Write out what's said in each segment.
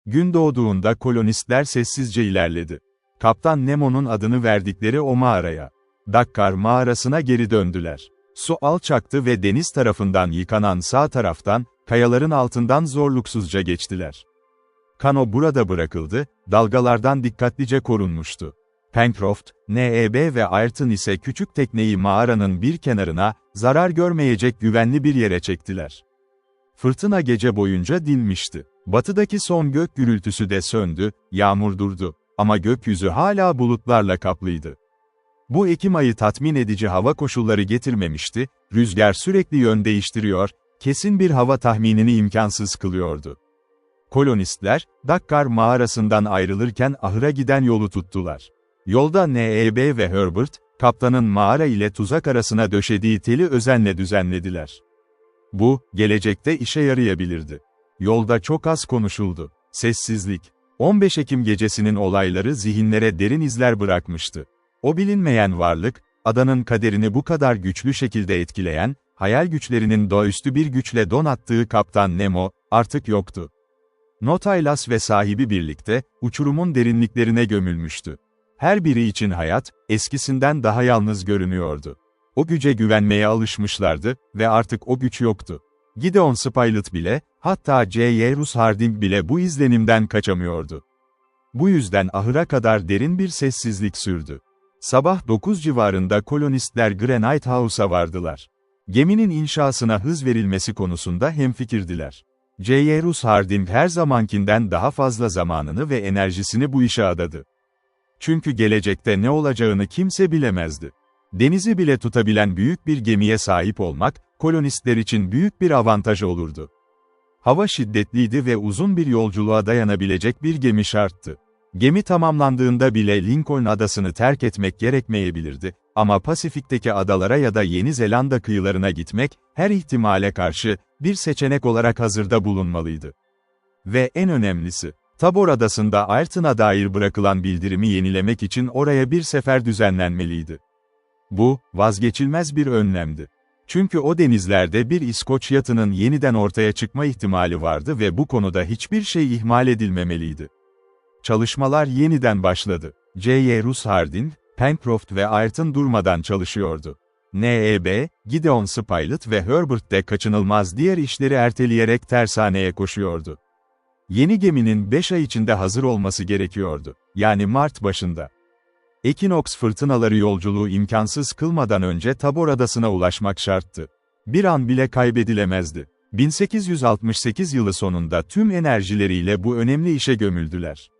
Gün doğduğunda kolonistler sessizce ilerledi. Kaptan Nemo'nun adını verdikleri o mağaraya, Dakkar mağarasına geri döndüler. Su alçaktı ve deniz tarafından yıkanan sağ taraftan, kayaların altından zorluksuzca geçtiler. Kano burada bırakıldı, dalgalardan dikkatlice korunmuştu. Pencroft, Neb ve Ayrton ise küçük tekneyi mağaranın bir kenarına, zarar görmeyecek güvenli bir yere çektiler. Fırtına gece boyunca dinmişti. Batıdaki son gök gürültüsü de söndü, yağmur durdu. Ama gökyüzü hala bulutlarla kaplıydı. Bu Ekim ayı tatmin edici hava koşulları getirmemişti, rüzgar sürekli yön değiştiriyor, kesin bir hava tahminini imkansız kılıyordu. Kolonistler, Dakkar mağarasından ayrılırken ahıra giden yolu tuttular. Yolda Neb ve Herbert, kaptanın mağara ile tuzak arasına döşediği teli özenle düzenlediler. Bu, gelecekte işe yarayabilirdi. Yolda çok az konuşuldu. Sessizlik. 15 Ekim gecesinin olayları zihinlere derin izler bırakmıştı. O bilinmeyen varlık, adanın kaderini bu kadar güçlü şekilde etkileyen, hayal güçlerinin doğaüstü bir güçle donattığı Kaptan Nemo, artık yoktu. Nautilus ve sahibi birlikte, uçurumun derinliklerine gömülmüştü. Her biri için hayat, eskisinden daha yalnız görünüyordu. O güce güvenmeye alışmışlardı ve artık o güç yoktu. Gideon Spilett bile, hatta J. Russ Harding bile bu izlenimden kaçamıyordu. Bu yüzden ahıra kadar derin bir sessizlik sürdü. Sabah 9 civarında kolonistler Granite House'a vardılar. Geminin inşasına hız verilmesi konusunda hemfikirdiler. J. Russ Harding her zamankinden daha fazla zamanını ve enerjisini bu işe adadı. Çünkü gelecekte ne olacağını kimse bilemezdi. Denizi bile tutabilen büyük bir gemiye sahip olmak, kolonistler için büyük bir avantaj olurdu. Hava şiddetliydi ve uzun bir yolculuğa dayanabilecek bir gemi şarttı. Gemi tamamlandığında bile Lincoln adasını terk etmek gerekmeyebilirdi, ama Pasifik'teki adalara ya da Yeni Zelanda kıyılarına gitmek, her ihtimale karşı, bir seçenek olarak hazırda bulunmalıydı. Ve en önemlisi, Tabor Adası'nda Ayrton'a dair bırakılan bildirimi yenilemek için oraya bir sefer düzenlenmeliydi. Bu, vazgeçilmez bir önlemdi. Çünkü o denizlerde bir İskoç yatının yeniden ortaya çıkma ihtimali vardı ve bu konuda hiçbir şey ihmal edilmemeliydi. Çalışmalar yeniden başladı. J. Russ Harding, Pencroft ve Ayrton durmadan çalışıyordu. Neb, Gideon Spilett ve Herbert de kaçınılmaz diğer işleri erteleyerek tersaneye koşuyordu. Yeni geminin 5 ay içinde hazır olması gerekiyordu. Yani Mart başında. Ekinoks fırtınaları yolculuğu imkansız kılmadan önce Tabor Adası'na ulaşmak şarttı. Bir an bile kaybedilemezdi. 1868 yılı sonunda tüm enerjileriyle bu önemli işe gömüldüler.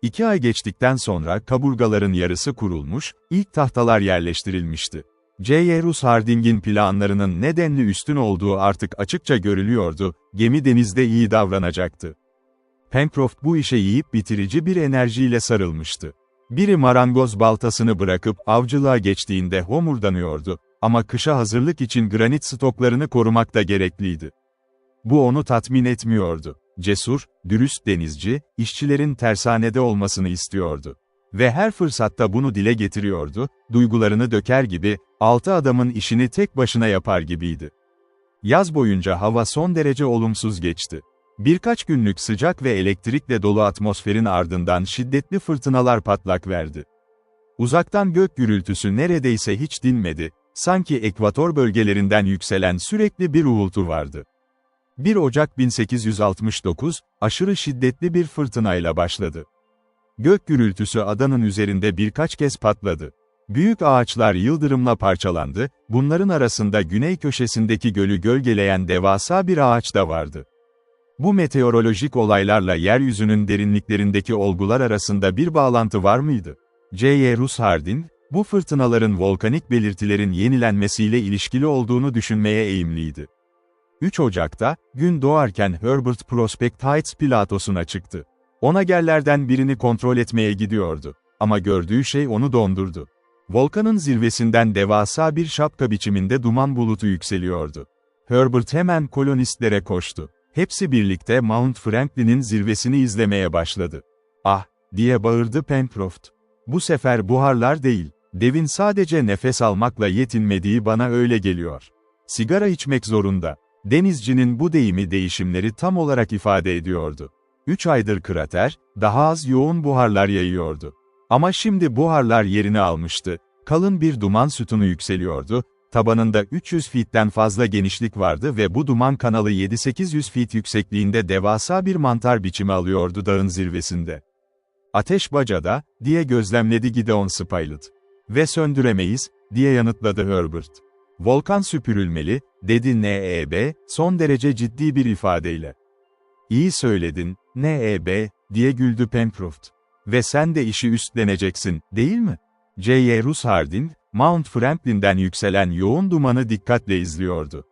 2 ay geçtikten sonra kaburgaların yarısı kurulmuş, ilk tahtalar yerleştirilmişti. J. Russ Harding'in planlarının nedenli üstün olduğu artık açıkça görülüyordu, gemi denizde iyi davranacaktı. Pencroft bu işe yiyip bitirici bir enerjiyle sarılmıştı. Biri marangoz baltasını bırakıp avcılığa geçtiğinde homurdanıyordu, ama kışa hazırlık için granit stoklarını korumak da gerekliydi. Bu onu tatmin etmiyordu. Cesur, dürüst denizci, işçilerin tersanede olmasını istiyordu. Ve her fırsatta bunu dile getiriyordu, duygularını döker gibi, 6 adamın işini tek başına yapar gibiydi. Yaz boyunca hava son derece olumsuz geçti. Birkaç günlük sıcak ve elektrikle dolu atmosferin ardından şiddetli fırtınalar patlak verdi. Uzaktan gök gürültüsü neredeyse hiç dinmedi, sanki ekvator bölgelerinden yükselen sürekli bir uğultu vardı. 1 Ocak 1869, aşırı şiddetli bir fırtınayla başladı. Gök gürültüsü adanın üzerinde birkaç kez patladı. Büyük ağaçlar yıldırımla parçalandı, bunların arasında güney köşesindeki gölü gölgeleyen devasa bir ağaç da vardı. Bu meteorolojik olaylarla yeryüzünün derinliklerindeki olgular arasında bir bağlantı var mıydı? J. Russ Harding, bu fırtınaların volkanik belirtilerin yenilenmesiyle ilişkili olduğunu düşünmeye eğimliydi. 3 Ocak'ta, gün doğarken Herbert Prospect Heights platosuna çıktı. Onagerlerden birini kontrol etmeye gidiyordu. Ama gördüğü şey onu dondurdu. Volkanın zirvesinden devasa bir şapka biçiminde duman bulutu yükseliyordu. Herbert hemen kolonistlere koştu. Hepsi birlikte Mount Franklin'in zirvesini izlemeye başladı. "Ah!" diye bağırdı Pencroft. "Bu sefer buharlar değil, devin sadece nefes almakla yetinmediği bana öyle geliyor. Sigara içmek zorunda." Denizcinin bu deyimi değişimleri tam olarak ifade ediyordu. 3 aydır krater, daha az yoğun buharlar yayıyordu. Ama şimdi buharlar yerini almıştı. Kalın bir duman sütunu yükseliyordu, tabanında 300 feet'ten fazla genişlik vardı ve bu duman kanalı 700-800 feet yüksekliğinde devasa bir mantar biçimi alıyordu dağın zirvesinde. "Ateş bacada," diye gözlemledi Gideon Spilett. "Ve söndüremeyiz," diye yanıtladı Herbert. "Volkan süpürülmeli," dedi N.E.B., son derece ciddi bir ifadeyle. "İyi söyledin, N.E.B., diye güldü Pencroft. "Ve sen de işi üstleneceksin, değil mi?" J.Y. Russ Harding, Mount Franklin'den yükselen yoğun dumanı dikkatle izliyordu.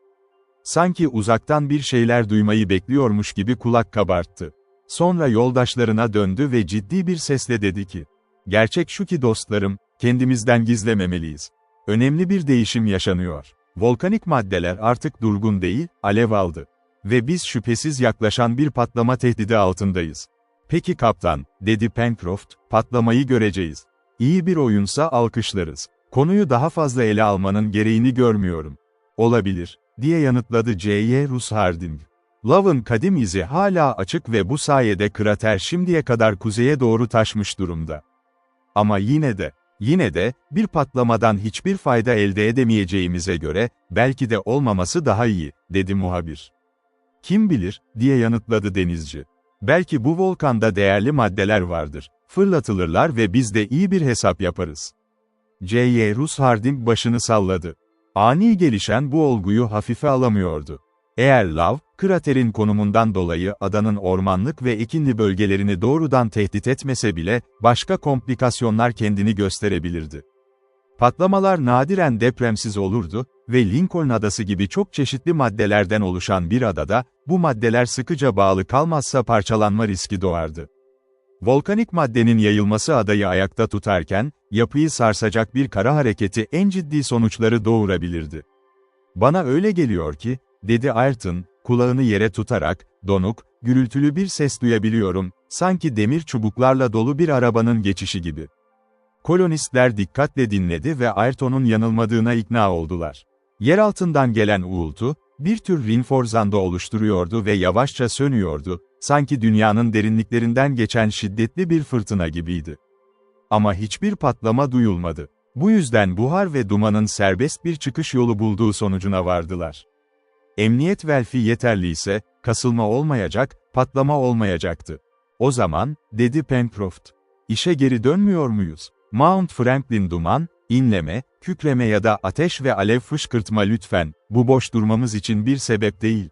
Sanki uzaktan bir şeyler duymayı bekliyormuş gibi kulak kabarttı. Sonra yoldaşlarına döndü ve ciddi bir sesle dedi ki, "Gerçek şu ki dostlarım, kendimizden gizlememeliyiz. Önemli bir değişim yaşanıyor. Volkanik maddeler artık durgun değil, alev aldı. Ve biz şüphesiz yaklaşan bir patlama tehdidi altındayız." "Peki kaptan," dedi Pencroft, "patlamayı göreceğiz. İyi bir oyunsa alkışlarız. Konuyu daha fazla ele almanın gereğini görmüyorum." "Olabilir," diye yanıtladı J.Y. Russ Harding. "Lavın kadim izi hala açık ve bu sayede krater şimdiye kadar kuzeye doğru taşmış durumda. Ama yine de, bir patlamadan hiçbir fayda elde edemeyeceğimize göre, belki de olmaması daha iyi," dedi muhabir. "Kim bilir," diye yanıtladı denizci. "Belki bu volkanda değerli maddeler vardır. Fırlatılırlar ve biz de iyi bir hesap yaparız." J.Y. Russ Harding başını salladı. Ani gelişen bu olguyu hafife alamıyordu. Eğer lav, kraterin konumundan dolayı adanın ormanlık ve ekinli bölgelerini doğrudan tehdit etmese bile, başka komplikasyonlar kendini gösterebilirdi. Patlamalar nadiren depremsiz olurdu ve Lincoln Adası gibi çok çeşitli maddelerden oluşan bir adada, bu maddeler sıkıca bağlı kalmazsa parçalanma riski doğardı. Volkanik maddenin yayılması adayı ayakta tutarken, yapıyı sarsacak bir kara hareketi en ciddi sonuçları doğurabilirdi. "Bana öyle geliyor ki," dedi Ayrton, kulağını yere tutarak, "donuk, gürültülü bir ses duyabiliyorum, sanki demir çubuklarla dolu bir arabanın geçişi gibi." Kolonistler dikkatle dinledi ve Ayrton'un yanılmadığına ikna oldular. Yer altından gelen uğultu, bir tür rinforzando oluşturuyordu ve yavaşça sönüyordu, sanki dünyanın derinliklerinden geçen şiddetli bir fırtına gibiydi. Ama hiçbir patlama duyulmadı. Bu yüzden buhar ve dumanın serbest bir çıkış yolu bulduğu sonucuna vardılar. Emniyet velfi yeterliyse, kasılma olmayacak, patlama olmayacaktı. "O zaman," dedi Pencroft, "işe geri dönmüyor muyuz? Mount Franklin duman, inleme, kükreme ya da ateş ve alev fışkırtma lütfen, bu boş durmamız için bir sebep değil.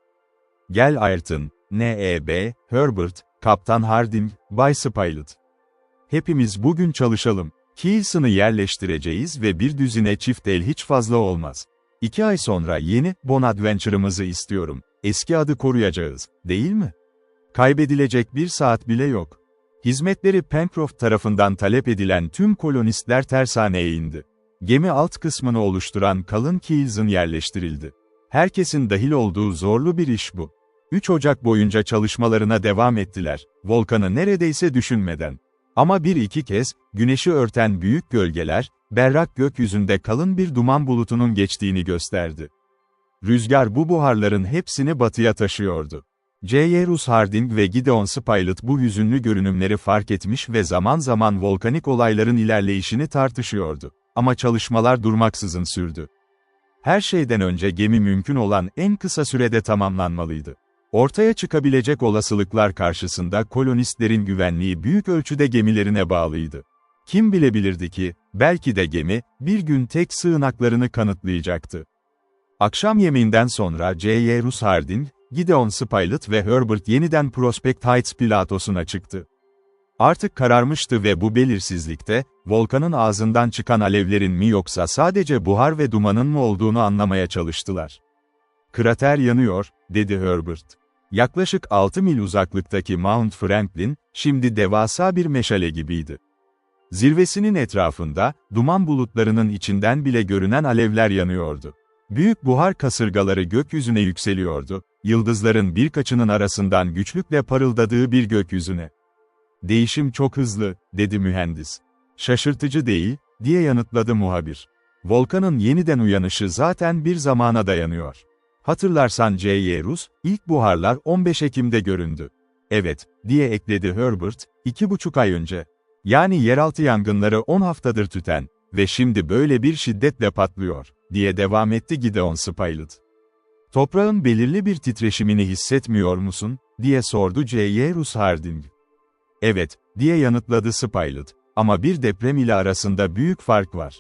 Gel Ayrton, N.E.B., Herbert, Kaptan Harding, Bay Spilett. Hepimiz bugün çalışalım. Keelson'ı yerleştireceğiz ve bir düzine çift el hiç fazla olmaz. 2 ay sonra yeni Bonadventure'ımızı istiyorum. Eski adı koruyacağız, değil mi? Kaybedilecek bir saat bile yok." Hizmetleri Pencroft tarafından talep edilen tüm kolonistler tersaneye indi. Gemi alt kısmını oluşturan kalın keelson yerleştirildi. Herkesin dahil olduğu zorlu bir iş bu. 3 Ocak boyunca çalışmalarına devam ettiler, volkanı neredeyse düşünmeden. Ama bir iki kez, güneşi örten büyük gölgeler, berrak gökyüzünde kalın bir duman bulutunun geçtiğini gösterdi. Rüzgar bu buharların hepsini batıya taşıyordu. J.Y. Russ Harding ve Gideon Spilett bu hüzünlü görünümleri fark etmiş ve zaman zaman volkanik olayların ilerleyişini tartışıyordu. Ama çalışmalar durmaksızın sürdü. Her şeyden önce gemi mümkün olan en kısa sürede tamamlanmalıydı. Ortaya çıkabilecek olasılıklar karşısında kolonistlerin güvenliği büyük ölçüde gemilerine bağlıydı. Kim bilebilirdi ki, belki de gemi, bir gün tek sığınaklarını kanıtlayacaktı. Akşam yemeğinden sonra J.Y. Russ Harding, Gideon Spilett ve Herbert yeniden Prospect Heights platosuna çıktı. Artık kararmıştı ve bu belirsizlikte, volkanın ağzından çıkan alevlerin mi yoksa sadece buhar ve dumanın mı olduğunu anlamaya çalıştılar. "Krater yanıyor," dedi Herbert. Yaklaşık 6 mil uzaklıktaki Mount Franklin, şimdi devasa bir meşale gibiydi. Zirvesinin etrafında, duman bulutlarının içinden bile görünen alevler yanıyordu. Büyük buhar kasırgaları gökyüzüne yükseliyordu, yıldızların birkaçının arasından güçlükle parıldadığı bir gökyüzüne. "Değişim çok hızlı," dedi mühendis. "Şaşırtıcı değil," diye yanıtladı muhabir. "Volkanın yeniden uyanışı zaten bir zamana dayanıyor. Hatırlarsan J.Y. Russ, ilk buharlar 15 Ekim'de göründü. Evet, diye ekledi Herbert, 2,5 ay önce. Yani yeraltı yangınları 10 haftadır tüten ve şimdi böyle bir şiddetle patlıyor, diye devam etti Gideon Spilett. Toprağın belirli bir titreşimini hissetmiyor musun, diye sordu J.Y. Russ Harding. Evet, diye yanıtladı Spilett. Ama bir deprem ile arasında büyük fark var.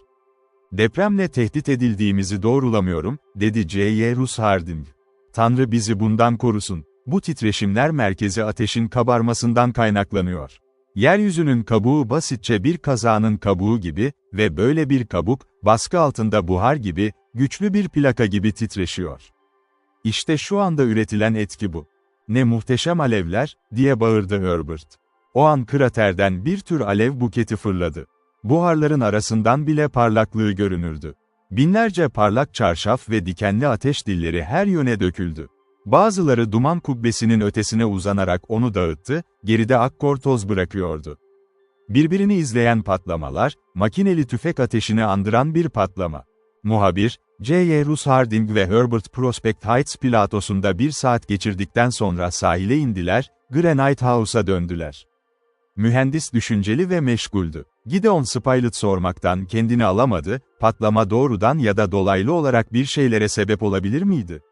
Depremle tehdit edildiğimizi doğrulamıyorum, dedi J.Y. Russ Harding. Tanrı bizi bundan korusun. Bu titreşimler merkezi ateşin kabarmasından kaynaklanıyor. Yeryüzünün kabuğu basitçe bir kazağın kabuğu gibi ve böyle bir kabuk, baskı altında buhar gibi, güçlü bir plaka gibi titreşiyor. İşte şu anda üretilen etki bu. Ne muhteşem alevler, diye bağırdı Herbert. O an kraterden bir tür alev buketi fırladı. Buharların arasından bile parlaklığı görünürdü. Binlerce parlak çarşaf ve dikenli ateş dilleri her yöne döküldü. Bazıları duman kubbesinin ötesine uzanarak onu dağıttı, geride akkor toz bırakıyordu. Birbirini izleyen patlamalar, makineli tüfek ateşini andıran bir patlama. Muhabir, J.Y. Russ Harding ve Herbert Prospect Heights platosunda 1 saat geçirdikten sonra sahile indiler, Granite House'a döndüler. Mühendis düşünceli ve meşguldü. Gideon Spilett sormaktan kendini alamadı, patlama doğrudan ya da dolaylı olarak bir şeylere sebep olabilir miydi?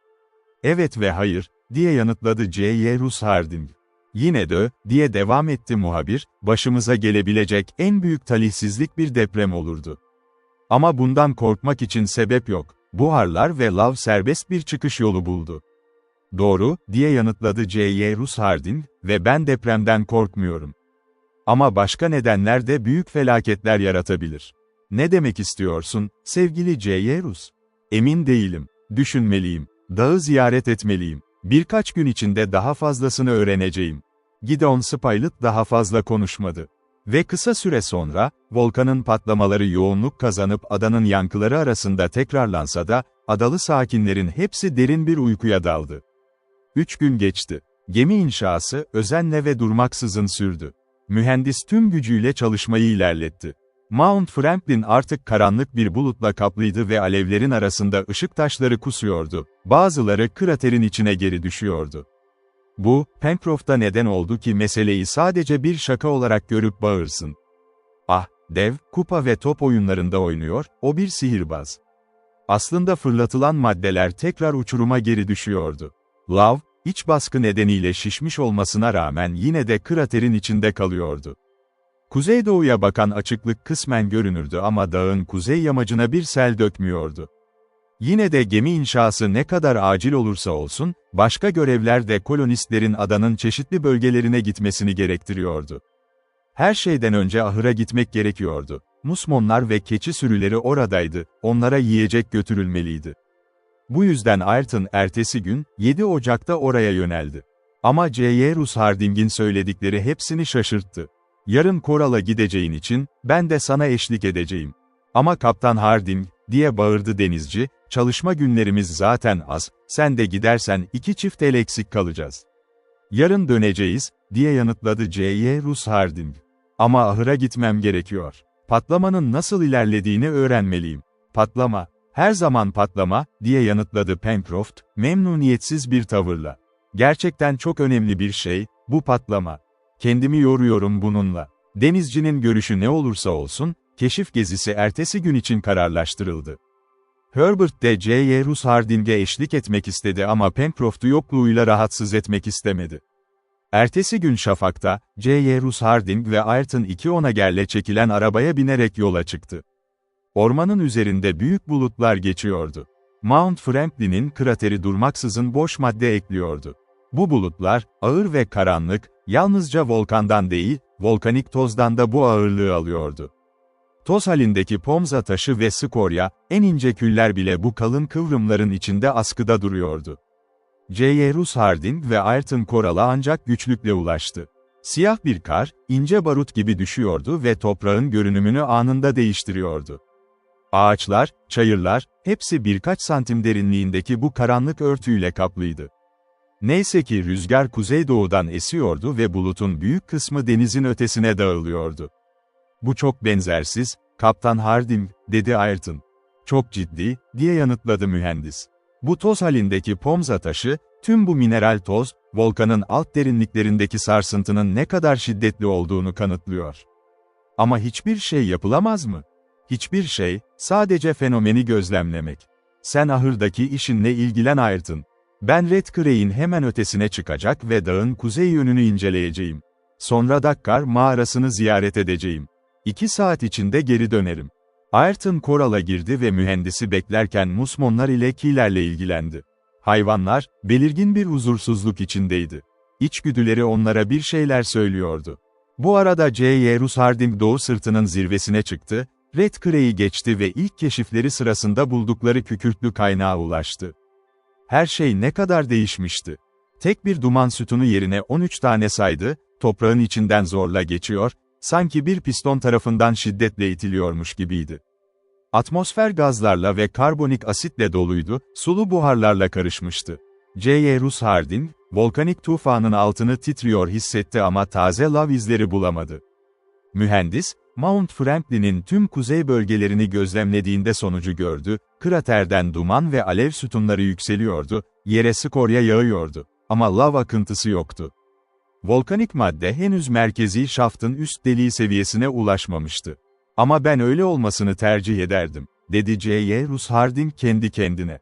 Evet ve hayır, diye yanıtladı J.Y. Russ Harding. Yine de, diye devam etti muhabir, başımıza gelebilecek en büyük talihsizlik bir deprem olurdu. Ama bundan korkmak için sebep yok. Buharlar ve lav serbest bir çıkış yolu buldu. Doğru, diye yanıtladı J.Y. Russ Harding, ve ben depremden korkmuyorum. Ama başka nedenler de büyük felaketler yaratabilir. Ne demek istiyorsun, sevgili J.Y. Russ? Emin değilim. Düşünmeliyim. Dağı ziyaret etmeliyim. Birkaç gün içinde daha fazlasını öğreneceğim. Gideon Spilett daha fazla konuşmadı. Ve kısa süre sonra, volkanın patlamaları yoğunluk kazanıp adanın yankıları arasında tekrarlansa da, adalı sakinlerin hepsi derin bir uykuya daldı. 3 gün geçti. Gemi inşası, özenle ve durmaksızın sürdü. Mühendis tüm gücüyle çalışmayı ilerletti. Mount Franklin artık karanlık bir bulutla kaplıydı ve alevlerin arasında ışık taşları kusuyordu. Bazıları kraterin içine geri düşüyordu. Bu, Pencroft'a neden oldu ki meseleyi sadece bir şaka olarak görüp bağırsın. Ah, dev, kupa ve top oyunlarında oynuyor, o bir sihirbaz. Aslında fırlatılan maddeler tekrar uçuruma geri düşüyordu. Lav, iç baskı nedeniyle şişmiş olmasına rağmen yine de kraterin içinde kalıyordu. Kuzeydoğuya bakan açıklık kısmen görünürdü ama dağın kuzey yamacına bir sel dökmüyordu. Yine de gemi inşası ne kadar acil olursa olsun, başka görevler de kolonistlerin adanın çeşitli bölgelerine gitmesini gerektiriyordu. Her şeyden önce ahıra gitmek gerekiyordu. Musmonlar ve keçi sürüleri oradaydı, onlara yiyecek götürülmeliydi. Bu yüzden Ayrton ertesi gün, 7 Ocak'ta oraya yöneldi. Ama J.Y. Russ Harding'in söyledikleri hepsini şaşırttı. Yarın Koral'a gideceğin için, ben de sana eşlik edeceğim. Ama Kaptan Harding, diye bağırdı denizci, çalışma günlerimiz zaten az, sen de gidersen 2 çift el eksik kalacağız. Yarın döneceğiz, diye yanıtladı J.Y. Russ Harding. Ama ahıra gitmem gerekiyor. Patlamanın nasıl ilerlediğini öğrenmeliyim. Patlama, her zaman patlama, diye yanıtladı Pencroft, memnuniyetsiz bir tavırla. Gerçekten çok önemli bir şey, bu patlama. Kendimi yoruyorum bununla. Denizcinin görüşü ne olursa olsun, keşif gezisi ertesi gün için kararlaştırıldı. Herbert de J.Y. Russ Harding'e eşlik etmek istedi ama Pencroft'u yokluğuyla rahatsız etmek istemedi. Ertesi gün şafakta, J.Y. Russ Harding ve Ayrton 2 onagerle çekilen arabaya binerek yola çıktı. Ormanın üzerinde büyük bulutlar geçiyordu. Mount Franklin'in krateri durmaksızın boş madde ekliyordu. Bu bulutlar, ağır ve karanlık, yalnızca volkandan değil, volkanik tozdan da bu ağırlığı alıyordu. Toz halindeki pomza taşı ve skorya, en ince küller bile bu kalın kıvrımların içinde askıda duruyordu. J.Y. Russ Harding ve Ayrton Koral'a ancak güçlükle ulaştı. Siyah bir kar, ince barut gibi düşüyordu ve toprağın görünümünü anında değiştiriyordu. Ağaçlar, çayırlar, hepsi birkaç santim derinliğindeki bu karanlık örtüyle kaplıydı. Neyse ki rüzgar kuzeydoğudan esiyordu ve bulutun büyük kısmı denizin ötesine dağılıyordu. Bu çok benzersiz, Kaptan Harding, dedi Ayrton. Çok ciddi, diye yanıtladı mühendis. Bu toz halindeki pomza taşı, Tüm bu mineral toz, volkanın alt derinliklerindeki sarsıntının ne kadar şiddetli olduğunu kanıtlıyor. Ama hiçbir şey yapılamaz mı? Hiçbir şey, sadece fenomeni gözlemlemek. Sen ahırdaki işinle ilgilen Ayrton. Ben Red Crane'in hemen ötesine çıkacak ve dağın kuzey yönünü inceleyeceğim. Sonra Dakkar mağarasını ziyaret edeceğim. 2 saat içinde geri dönerim. Ayrton korala girdi ve mühendisi beklerken musmonlar ile kilerle ilgilendi. Hayvanlar, belirgin bir huzursuzluk içindeydi. İçgüdüleri onlara bir şeyler söylüyordu. Bu arada J.Y. Rus Harding doğu sırtının zirvesine çıktı, Red Crane'i geçti ve ilk keşifleri sırasında buldukları kükürtlü kaynağa ulaştı. Her şey ne kadar değişmişti. Tek bir duman sütunu yerine 13 tane saydı, toprağın içinden zorla geçiyor, sanki bir piston tarafından şiddetle itiliyormuş gibiydi. Atmosfer gazlarla ve karbonik asitle doluydu, sulu buharlarla karışmıştı. J.Y. Rus Harding, volkanik tufanın altını titriyor hissetti ama taze lav izleri bulamadı. Mühendis, Mount Franklin'in tüm kuzey bölgelerini gözlemlediğinde sonucu gördü, kraterden duman ve alev sütunları yükseliyordu, yere skorya yağıyordu. Ama lav akıntısı yoktu. Volkanik madde henüz merkezi şaftın üst deliği seviyesine ulaşmamıştı. Ama ben öyle olmasını tercih ederdim, dedi J.Y. Rus Harding kendi kendine.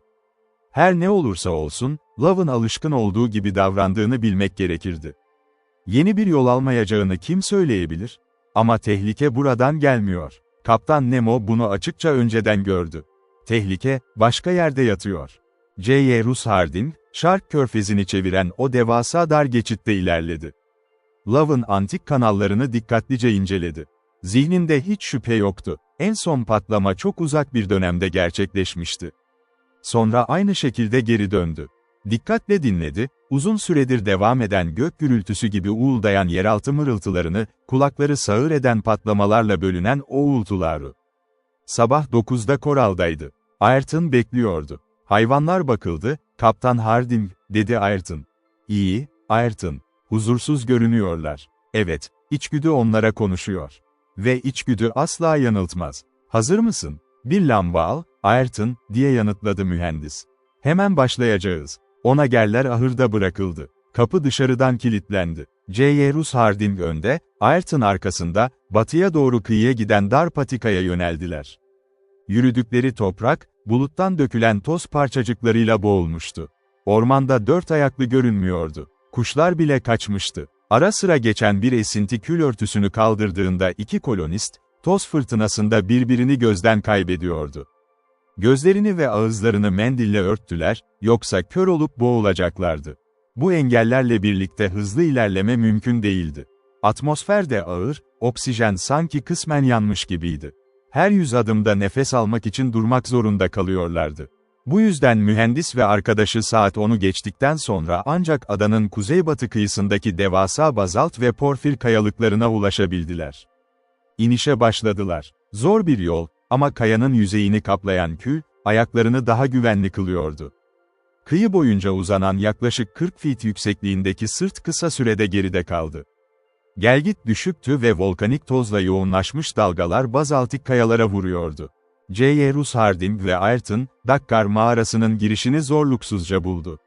Her ne olursa olsun, lavın alışkın olduğu gibi davrandığını bilmek gerekirdi. Yeni bir yol almayacağını kim söyleyebilir? Ama tehlike buradan gelmiyor. Kaptan Nemo bunu açıkça önceden gördü. Tehlike, başka yerde yatıyor. J.Y. Rus Harding, Shark Körfezi'ni çeviren o devasa dar geçitte ilerledi. Lavın antik kanallarını dikkatlice inceledi. Zihninde hiç şüphe yoktu. En son patlama çok uzak bir dönemde gerçekleşmişti. Sonra aynı şekilde geri döndü. Dikkatle dinledi, uzun süredir devam eden gök gürültüsü gibi uğuldayan yeraltı mırıltılarını, kulakları sağır eden patlamalarla bölünen o uğultuları. Sabah 9'da koraldaydı. Ayrton bekliyordu. Hayvanlar bakıldı, Kaptan Harding, dedi Ayrton. İyi, Ayrton. Huzursuz görünüyorlar. Evet, içgüdü onlara konuşuyor. Ve içgüdü asla yanıltmaz. Hazır mısın? Bir lamba al, Ayrton, diye yanıtladı mühendis. Hemen başlayacağız. Onagerler ahırda bırakıldı. Kapı dışarıdan kilitlendi. J.Y. Rus Harding önde, Ayrton arkasında, batıya doğru kıyıya giden dar patikaya yöneldiler. Yürüdükleri toprak, buluttan dökülen toz parçacıklarıyla boğulmuştu. Ormanda 4 ayaklı görünmüyordu. Kuşlar bile kaçmıştı. Ara sıra geçen bir esinti kül örtüsünü kaldırdığında 2 kolonist, toz fırtınasında birbirini gözden kaybediyordu. Gözlerini ve ağızlarını mendille örttüler, yoksa kör olup boğulacaklardı. Bu engellerle birlikte hızlı ilerleme mümkün değildi. Atmosfer de ağır, oksijen sanki kısmen yanmış gibiydi. Her 100 adımda nefes almak için durmak zorunda kalıyorlardı. Bu yüzden mühendis ve arkadaşı saat 10'u geçtikten sonra ancak adanın kuzeybatı kıyısındaki devasa bazalt ve porfir kayalıklarına ulaşabildiler. İnişe başladılar. Zor bir yol, ama kayanın yüzeyini kaplayan kül, ayaklarını daha güvenli kılıyordu. Kıyı boyunca uzanan yaklaşık 40 feet yüksekliğindeki sırt kısa sürede geride kaldı. Gelgit düşüktü ve volkanik tozla yoğunlaşmış dalgalar bazaltik kayalara vuruyordu. J.Y. Rus Harding ve Ayrton, Dakkar mağarasının girişini zorluksuzca buldu.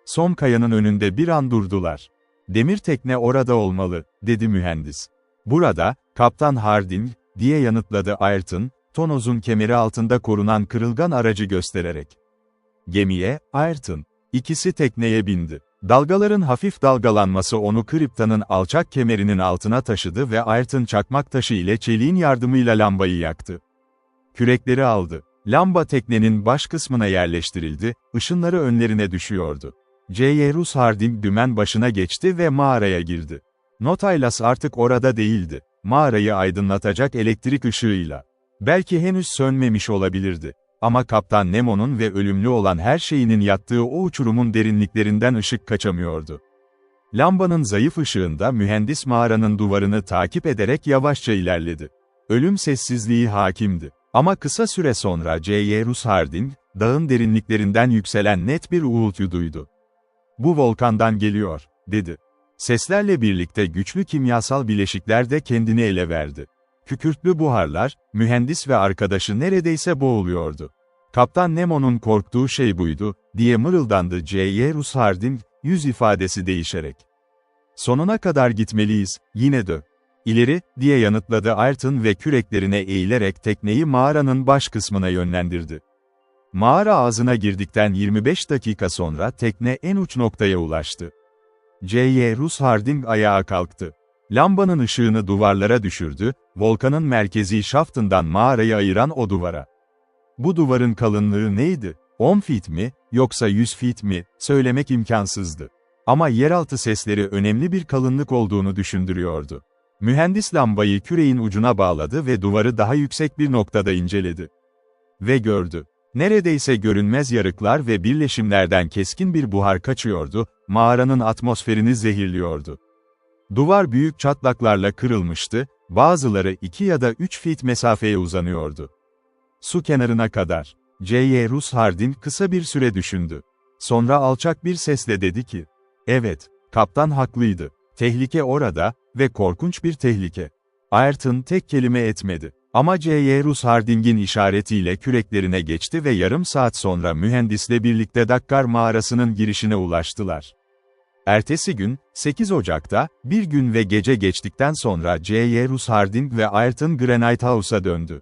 Son kayanın önünde bir an durdular. Demir tekne orada olmalı, dedi mühendis. Burada, Kaptan Harding, diye yanıtladı Ayrton, tonozun kemeri altında korunan kırılgan aracı göstererek. Gemiye, Ayrton. İkisi tekneye bindi. Dalgaların hafif dalgalanması onu kriptanın alçak kemerinin altına taşıdı ve Ayrton çakmak taşı ile çeliğin yardımıyla lambayı yaktı. Kürekleri aldı. Lamba teknenin baş kısmına yerleştirildi, ışınları önlerine düşüyordu. J.Y. Rus Harding dümen başına geçti ve mağaraya girdi. Nautilus artık orada değildi. Mağarayı aydınlatacak elektrik ışığıyla. Belki henüz sönmemiş olabilirdi. Ama Kaptan Nemo'nun ve ölümlü olan her şeyinin yattığı o uçurumun derinliklerinden ışık kaçamıyordu. Lambanın zayıf ışığında mühendis mağaranın duvarını takip ederek yavaşça ilerledi. Ölüm sessizliği hakimdi. Ama kısa süre sonra J.Y. Rus Harding, dağın derinliklerinden yükselen net bir uğultu duydu. "Bu volkandan geliyor," dedi. Seslerle birlikte güçlü kimyasal bileşikler de kendini ele verdi. Kükürtlü buharlar, mühendis ve arkadaşı neredeyse boğuluyordu. Kaptan Nemo'nun korktuğu şey buydu, diye mırıldandı J.Y. Rus Harding, yüz ifadesi değişerek. Sonuna kadar gitmeliyiz, yine de. İleri, diye yanıtladı Ayrton ve küreklerine eğilerek tekneyi mağaranın baş kısmına yönlendirdi. Mağara ağzına girdikten 25 dakika sonra tekne en uç noktaya ulaştı. J.Y. Rus Harding ayağa kalktı. Lambanın ışığını duvarlara düşürdü, volkanın merkezi şaftından mağarayı ayıran o duvara. Bu duvarın kalınlığı neydi? 10 feet mi, yoksa 100 feet mi, söylemek imkansızdı. Ama yeraltı sesleri önemli bir kalınlık olduğunu düşündürüyordu. Mühendis lambayı küreğin ucuna bağladı ve duvarı daha yüksek bir noktada inceledi. Ve gördü. Neredeyse görünmez yarıklar ve birleşimlerden keskin bir buhar kaçıyordu, mağaranın atmosferini zehirliyordu. Duvar büyük çatlaklarla kırılmıştı, bazıları 2 ya da 3 feet mesafeye uzanıyordu. Su kenarına kadar. J.Y. Rus Harding kısa bir süre düşündü. Sonra alçak bir sesle dedi ki, "Evet, kaptan haklıydı. Tehlike orada ve korkunç bir tehlike." Ayrton tek kelime etmedi. Ama J.Y. Rus Harding'in işaretiyle küreklerine geçti ve yarım saat sonra mühendisle birlikte Dakkar mağarasının girişine ulaştılar. Ertesi gün, 8 Ocak'ta, bir gün ve gece geçtikten sonra J.Y. Rus Harding ve Ayrton Granite House'a döndü.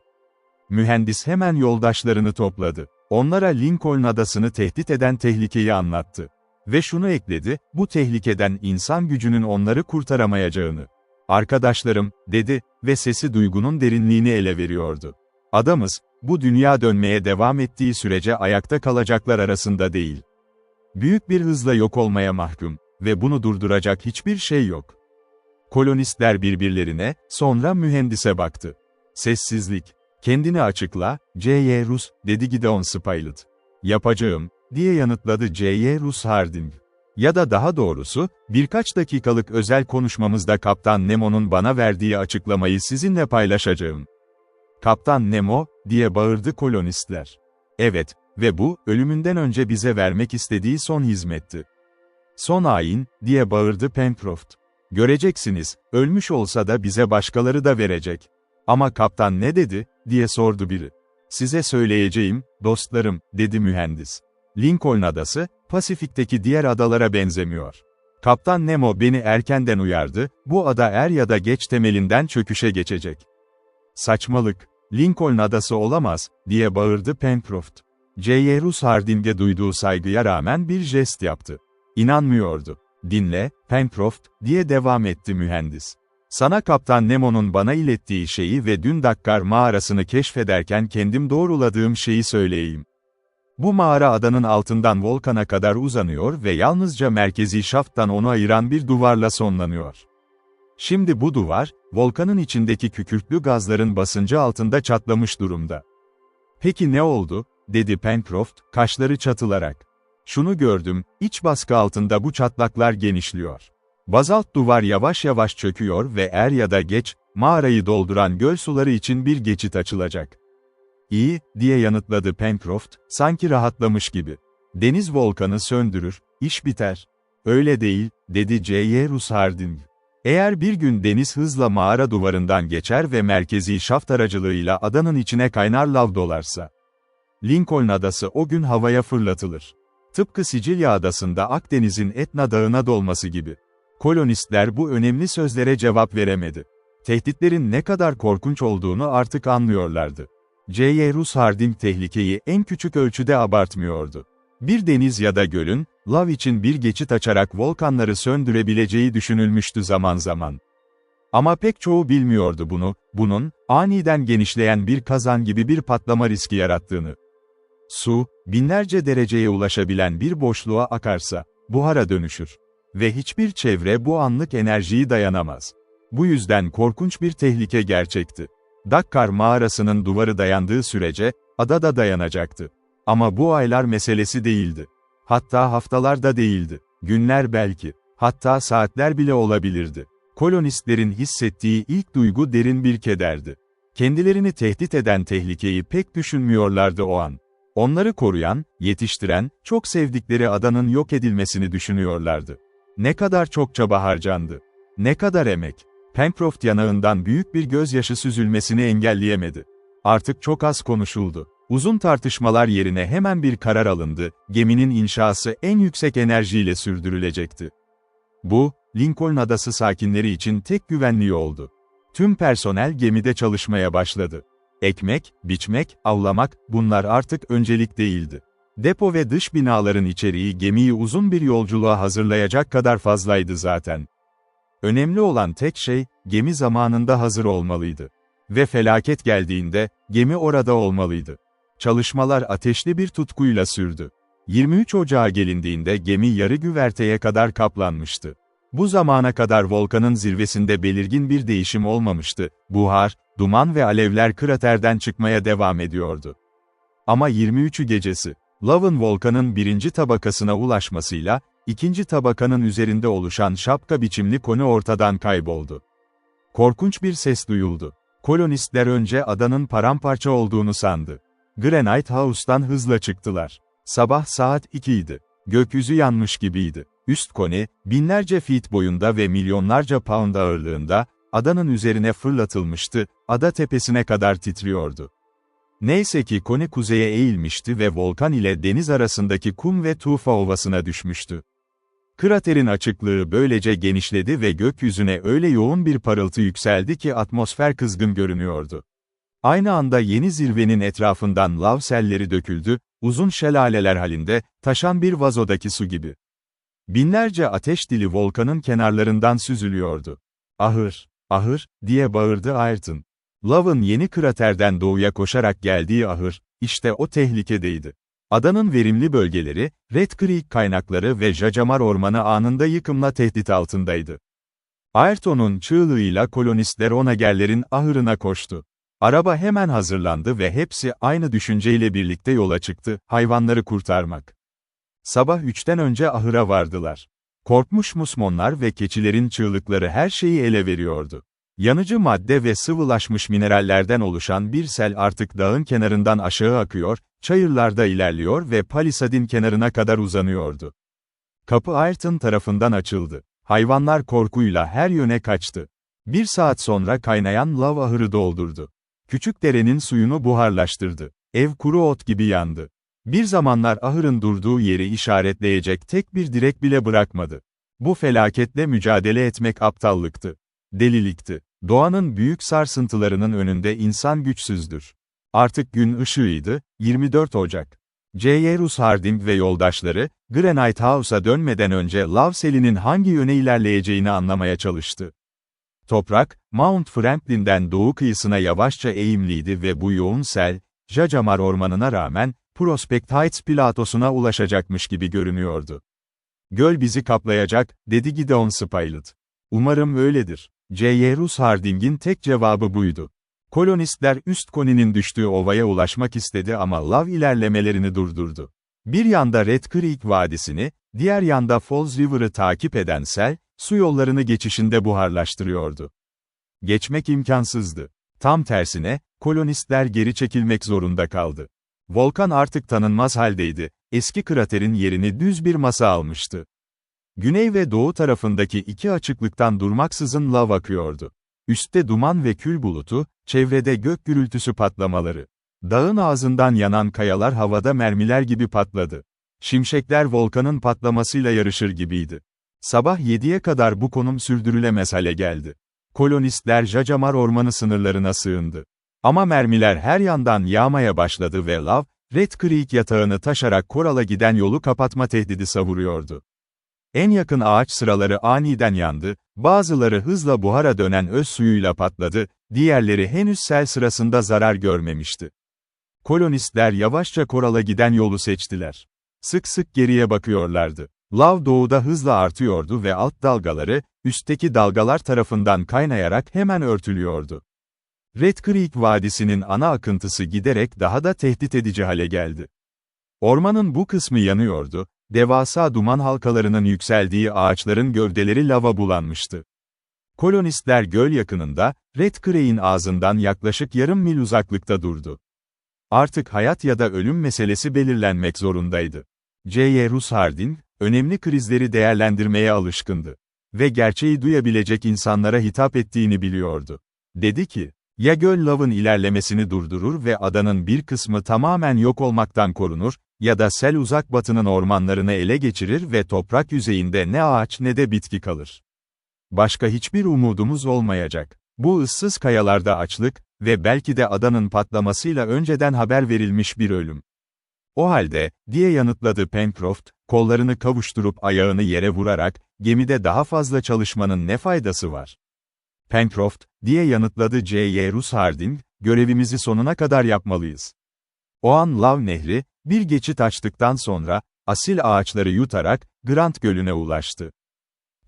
Mühendis hemen yoldaşlarını topladı. Onlara Lincoln Adası'nı tehdit eden tehlikeyi anlattı. Ve şunu ekledi, bu tehlikeden insan gücünün onları kurtaramayacağını. "Arkadaşlarım," dedi ve sesi duygunun derinliğini ele veriyordu. "Adamız, bu dünya dönmeye devam ettiği sürece ayakta kalacaklar arasında değil. Büyük bir hızla yok olmaya mahkum ve bunu durduracak hiçbir şey yok." Kolonistler birbirlerine, sonra mühendise baktı. Sessizlik. "Kendini açıkla, J.Y. Rus," dedi Gideon Spilett. "Yapacağım," diye yanıtladı J.Y. Rus Harding. "Ya da daha doğrusu, birkaç dakikalık özel konuşmamızda Kaptan Nemo'nun bana verdiği açıklamayı sizinle paylaşacağım." "Kaptan Nemo," diye bağırdı kolonistler. "Evet, ve bu, ölümünden önce bize vermek istediği son hizmetti." "Son ayin," diye bağırdı Pencroft. "Göreceksiniz, ölmüş olsa da bize başkaları da verecek." "Ama kaptan ne dedi?" diye sordu biri. "Size söyleyeceğim, dostlarım," dedi mühendis. "Lincoln Adası, Pasifik'teki diğer adalara benzemiyor. Kaptan Nemo beni erkenden uyardı, bu ada er ya da geç temelinden çöküşe geçecek." "Saçmalık, Lincoln Adası olamaz," diye bağırdı Pencroft. J.Y. Rus Harding'e duyduğu saygıya rağmen bir jest yaptı. İnanmıyordu. "Dinle, Pencroft," diye devam etti mühendis. "Sana Kaptan Nemo'nun bana ilettiği şeyi ve dün Dakkar mağarasını keşfederken kendim doğruladığım şeyi söyleyeyim. Bu mağara adanın altından volkana kadar uzanıyor ve yalnızca merkezi şafttan onu ayıran bir duvarla sonlanıyor. Şimdi bu duvar, volkanın içindeki kükürtlü gazların basıncı altında çatlamış durumda." "Peki ne oldu?" dedi Pencroft, kaşları çatılarak. "Şunu gördüm, iç baskı altında bu çatlaklar genişliyor. Bazalt duvar yavaş yavaş çöküyor ve er ya da geç, mağarayı dolduran göl suları için bir geçit açılacak." "İyi," diye yanıtladı Pencroft, sanki rahatlamış gibi. "Deniz volkanı söndürür, iş biter." "Öyle değil," dedi J.Y. Rus Harding. "Eğer bir gün deniz hızla mağara duvarından geçer ve merkezi şaft aracılığıyla adanın içine kaynar lav dolarsa, Lincoln Adası o gün havaya fırlatılır. Tıpkı Sicilya Adası'nda Akdeniz'in Etna Dağı'na dolması gibi." Kolonistler bu önemli sözlere cevap veremedi. Tehditlerin ne kadar korkunç olduğunu artık anlıyorlardı. J.Y. Rus Harding tehlikeyi en küçük ölçüde abartmıyordu. Bir deniz ya da gölün, lav için bir geçit açarak volkanları söndürebileceği düşünülmüştü zaman zaman. Ama pek çoğu bilmiyordu bunun, aniden genişleyen bir kazan gibi bir patlama riski yarattığını. Su, binlerce dereceye ulaşabilen bir boşluğa akarsa, buhara dönüşür. Ve hiçbir çevre bu anlık enerjiyi dayanamaz. Bu yüzden korkunç bir tehlike gerçekti. Dakkar mağarasının duvarı dayandığı sürece, ada da dayanacaktı. Ama bu aylar meselesi değildi. Hatta haftalar da değildi. Günler belki. Hatta saatler bile olabilirdi. Kolonistlerin hissettiği ilk duygu derin bir kederdi. Kendilerini tehdit eden tehlikeyi pek düşünmüyorlardı o an. Onları koruyan, yetiştiren, çok sevdikleri adanın yok edilmesini düşünüyorlardı. Ne kadar çok çaba harcandı. Ne kadar emek. Pencroft yanağından büyük bir gözyaşı süzülmesini engelleyemedi. Artık çok az konuşuldu. Uzun tartışmalar yerine hemen bir karar alındı, geminin inşası en yüksek enerjiyle sürdürülecekti. Bu, Lincoln Adası sakinleri için tek güvenliği oldu. Tüm personel gemide çalışmaya başladı. Ekmek, biçmek, avlamak, bunlar artık öncelik değildi. Depo ve dış binaların içeriği gemiyi uzun bir yolculuğa hazırlayacak kadar fazlaydı zaten. Önemli olan tek şey, gemi zamanında hazır olmalıydı. Ve felaket geldiğinde, gemi orada olmalıydı. Çalışmalar ateşli bir tutkuyla sürdü. 23 Ocağı gelindiğinde gemi yarı güverteye kadar kaplanmıştı. Bu zamana kadar volkanın zirvesinde belirgin bir değişim olmamıştı. Buhar, duman ve alevler kraterden çıkmaya devam ediyordu. Ama 23'ü gecesi, lavın volkanın birinci tabakasına ulaşmasıyla, ikinci tabakanın üzerinde oluşan şapka biçimli konu ortadan kayboldu. Korkunç bir ses duyuldu. Kolonistler önce adanın paramparça olduğunu sandı. Granite House'tan hızla çıktılar. Sabah saat 2 idi. Gökyüzü yanmış gibiydi. Üst koni, binlerce feet boyunda ve milyonlarca pound ağırlığında, adanın üzerine fırlatılmıştı, ada tepesine kadar titriyordu. Neyse ki koni kuzeye eğilmişti ve volkan ile deniz arasındaki kum ve tufa ovasına düşmüştü. Kraterin açıklığı böylece genişledi ve gökyüzüne öyle yoğun bir parıltı yükseldi ki atmosfer kızgın görünüyordu. Aynı anda yeni zirvenin etrafından lav selleri döküldü, uzun şelaleler halinde, taşan bir vazodaki su gibi. Binlerce ateş dili volkanın kenarlarından süzülüyordu. "Ahır, ahır," diye bağırdı Ayrton. Lavın yeni kraterden doğuya koşarak geldiği ahır, işte o tehlikedeydi. Adanın verimli bölgeleri, Red Creek kaynakları ve Jacamar Ormanı anında yıkımla tehdit altındaydı. Ayrton'un çığlığıyla kolonistler Onagerlerin ahırına koştu. Araba hemen hazırlandı ve hepsi aynı düşünceyle birlikte yola çıktı, hayvanları kurtarmak. Sabah 3'ten önce ahıra vardılar. Korkmuş musmonlar ve keçilerin çığlıkları her şeyi ele veriyordu. Yanıcı madde ve sıvılaşmış minerallerden oluşan bir sel artık dağın kenarından aşağı akıyor, çayırlarda ilerliyor ve palisadin kenarına kadar uzanıyordu. Kapı Ayrton tarafından açıldı. Hayvanlar korkuyla her yöne kaçtı. Bir saat sonra kaynayan lav ahırı doldurdu. Küçük derenin suyunu buharlaştırdı. Ev kuru ot gibi yandı. Bir zamanlar ahırın durduğu yeri işaretleyecek tek bir direk bile bırakmadı. Bu felaketle mücadele etmek aptallıktı. Delilikti. Doğanın büyük sarsıntılarının önünde insan güçsüzdür. Artık gün ışığıydı, 24 Ocak. J. Rus Harding ve yoldaşları, Granite House'a dönmeden önce lav selinin hangi yöne ilerleyeceğini anlamaya çalıştı. Toprak, Mount Franklin'den doğu kıyısına yavaşça eğimliydi ve bu yoğun sel, Jacamar Ormanı'na rağmen, Prospect Heights platosuna ulaşacakmış gibi görünüyordu. "Göl bizi kaplayacak," dedi Gideon Spilett. "Umarım öyledir." J. Rus Harding'in tek cevabı buydu. Kolonistler üst koninin düştüğü ovaya ulaşmak istedi ama lav ilerlemelerini durdurdu. Bir yanda Red Creek Vadisi'ni, diğer yanda Falls River'ı takip eden sel, su yollarını geçişinde buharlaştırıyordu. Geçmek imkansızdı. Tam tersine, kolonistler geri çekilmek zorunda kaldı. Volkan artık tanınmaz haldeydi, eski kraterin yerini düz bir masa almıştı. Güney ve doğu tarafındaki iki açıklıktan durmaksızın lav akıyordu. Üstte duman ve kül bulutu, çevrede gök gürültüsü patlamaları. Dağın ağzından yanan kayalar havada mermiler gibi patladı. Şimşekler volkanın patlamasıyla yarışır gibiydi. Sabah 7'ye kadar bu konum sürdürülemez hale geldi. Kolonistler Jacamar Ormanı sınırlarına sığındı. Ama mermiler her yandan yağmaya başladı ve lav, Red Creek yatağını taşarak Koral'a giden yolu kapatma tehdidi savuruyordu. En yakın ağaç sıraları aniden yandı, bazıları hızla buhara dönen öz suyuyla patladı, diğerleri henüz sel sırasında zarar görmemişti. Kolonistler yavaşça Koral'a giden yolu seçtiler. Sık sık geriye bakıyorlardı. Lav doğuda hızla artıyordu ve alt dalgaları, üstteki dalgalar tarafından kaynayarak hemen örtülüyordu. Red Creek Vadisi'nin ana akıntısı giderek daha da tehdit edici hale geldi. Ormanın bu kısmı yanıyordu, devasa duman halkalarının yükseldiği ağaçların gövdeleri lava bulanmıştı. Kolonistler göl yakınında, Red Creek'in ağzından yaklaşık yarım mil uzaklıkta durdu. Artık hayat ya da ölüm meselesi belirlenmek zorundaydı. J. Rus Harding, önemli krizleri değerlendirmeye alışkındı. Ve gerçeği duyabilecek insanlara hitap ettiğini biliyordu. Dedi ki, Ya göl lavın ilerlemesini durdurur ve adanın bir kısmı tamamen yok olmaktan korunur, ya da sel uzak batının ormanlarını ele geçirir ve toprak yüzeyinde ne ağaç ne de bitki kalır. Başka hiçbir umudumuz olmayacak. Bu ıssız kayalarda açlık ve belki de adanın patlamasıyla önceden haber verilmiş bir ölüm. O halde, diye yanıtladı Pencroft, kollarını kavuşturup ayağını yere vurarak, gemide daha fazla çalışmanın ne faydası var? Pencroft, diye yanıtladı J.Y. Rus Harding, görevimizi sonuna kadar yapmalıyız. O an Lav Nehri, bir geçit açtıktan sonra, asil ağaçları yutarak, Grant Gölü'ne ulaştı.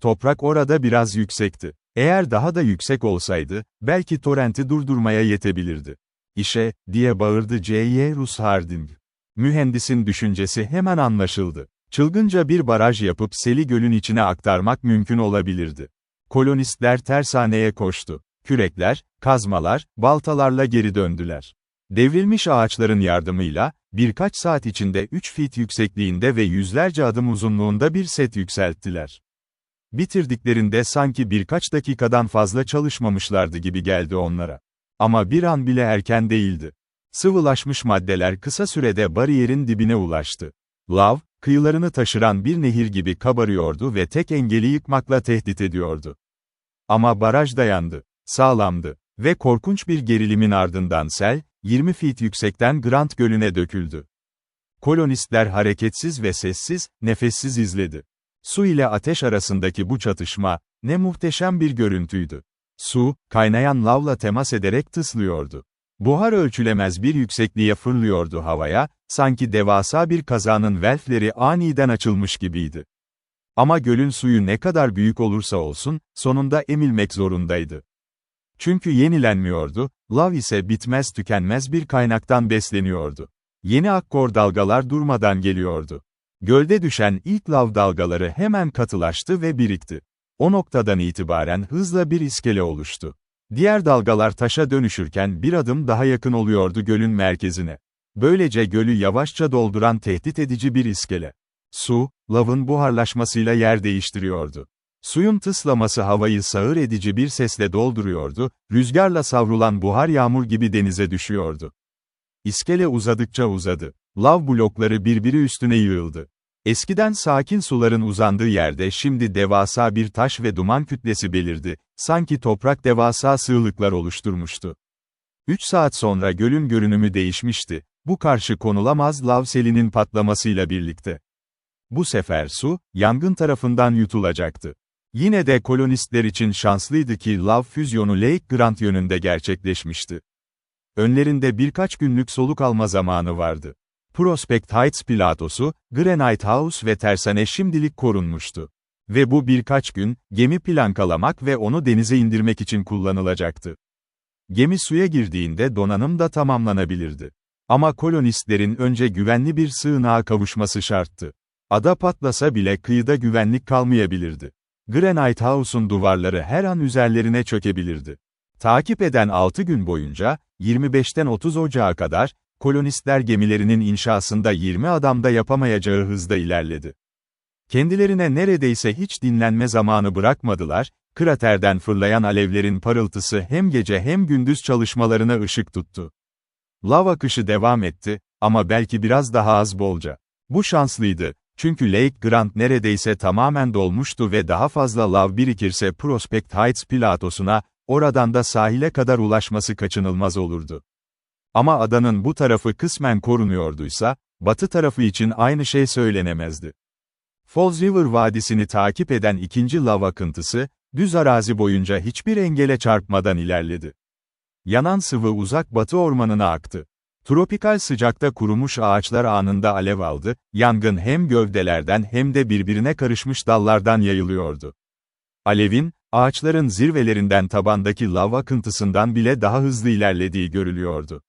Toprak orada biraz yüksekti. Eğer daha da yüksek olsaydı, belki torrenti durdurmaya yetebilirdi. İşe, diye bağırdı J.Y. Rus Harding. Mühendisin düşüncesi hemen anlaşıldı. Çılgınca bir baraj yapıp seli gölün içine aktarmak mümkün olabilirdi. Kolonistler tersaneye koştu. Kürekler, kazmalar, baltalarla geri döndüler. Devrilmiş ağaçların yardımıyla, birkaç saat içinde 3 fit yüksekliğinde ve yüzlerce adım uzunluğunda bir set yükselttiler. Bitirdiklerinde sanki birkaç dakikadan fazla çalışmamışlardı gibi geldi onlara. Ama bir an bile erken değildi. Sıvılaşmış maddeler kısa sürede bariyerin dibine ulaştı. Lav, kıyılarını taşıran bir nehir gibi kabarıyordu ve tek engeli yıkmakla tehdit ediyordu. Ama baraj dayandı, sağlamdı ve korkunç bir gerilimin ardından sel, 20 fit yüksekten Grant Gölü'ne döküldü. Kolonistler hareketsiz ve sessiz, nefessiz izledi. Su ile ateş arasındaki bu çatışma, ne muhteşem bir görüntüydü. Su, kaynayan lavla temas ederek tıslıyordu. Buhar ölçülemez bir yüksekliğe fırlıyordu havaya, sanki devasa bir kazanın valfleri aniden açılmış gibiydi. Ama gölün suyu ne kadar büyük olursa olsun, sonunda emilmek zorundaydı. Çünkü yenilenmiyordu, lav ise bitmez tükenmez bir kaynaktan besleniyordu. Yeni akkor dalgalar durmadan geliyordu. Gölde düşen ilk lav dalgaları hemen katılaştı ve birikti. O noktadan itibaren hızla bir iskele oluştu. Diğer dalgalar taşa dönüşürken bir adım daha yakın oluyordu gölün merkezine. Böylece gölü yavaşça dolduran tehdit edici bir iskele. Su, lavın buharlaşmasıyla yer değiştiriyordu. Suyun tıslaması havayı sağır edici bir sesle dolduruyordu, rüzgarla savrulan buhar yağmur gibi denize düşüyordu. İskele uzadıkça uzadı. Lav blokları birbiri üstüne yığıldı. Eskiden sakin suların uzandığı yerde şimdi devasa bir taş ve duman kütlesi belirdi, sanki toprak devasa sığlıklar oluşturmuştu. 3 saat sonra gölün görünümü değişmişti, bu karşı konulamaz lav selinin patlamasıyla birlikte. Bu sefer su, yangın tarafından yutulacaktı. Yine de kolonistler için şanslıydı ki lav füzyonu Lake Grant yönünde gerçekleşmişti. Önlerinde birkaç günlük soluk alma zamanı vardı. Prospect Heights platosu, Granite House ve tersane şimdilik korunmuştu. Ve bu birkaç gün, gemi plankalamak ve onu denize indirmek için kullanılacaktı. Gemi suya girdiğinde donanım da tamamlanabilirdi. Ama kolonistlerin önce güvenli bir sığınağa kavuşması şarttı. Ada patlasa bile kıyıda güvenlik kalmayabilirdi. Granite House'un duvarları her an üzerlerine çökebilirdi. Takip eden 6 gün boyunca, 25'ten 30 Ocağı kadar, kolonistler gemilerinin inşasında 20 adamda yapamayacağı hızda ilerledi. Kendilerine neredeyse hiç dinlenme zamanı bırakmadılar, kraterden fırlayan alevlerin parıltısı hem gece hem gündüz çalışmalarına ışık tuttu. Lav akışı devam etti, ama belki biraz daha az bolca. Bu şanslıydı, çünkü Lake Grant neredeyse tamamen dolmuştu ve daha fazla lav birikirse Prospect Heights platosuna, oradan da sahile kadar ulaşması kaçınılmaz olurdu. Ama adanın bu tarafı kısmen korunuyorduysa, batı tarafı için aynı şey söylenemezdi. Falls River Vadisi'ni takip eden ikinci lav akıntısı, düz arazi boyunca hiçbir engele çarpmadan ilerledi. Yanan sıvı uzak batı ormanına aktı. Tropikal sıcakta kurumuş ağaçlar anında alev aldı, yangın hem gövdelerden hem de birbirine karışmış dallardan yayılıyordu. Alevin, ağaçların zirvelerinden tabandaki lav akıntısından bile daha hızlı ilerlediği görülüyordu.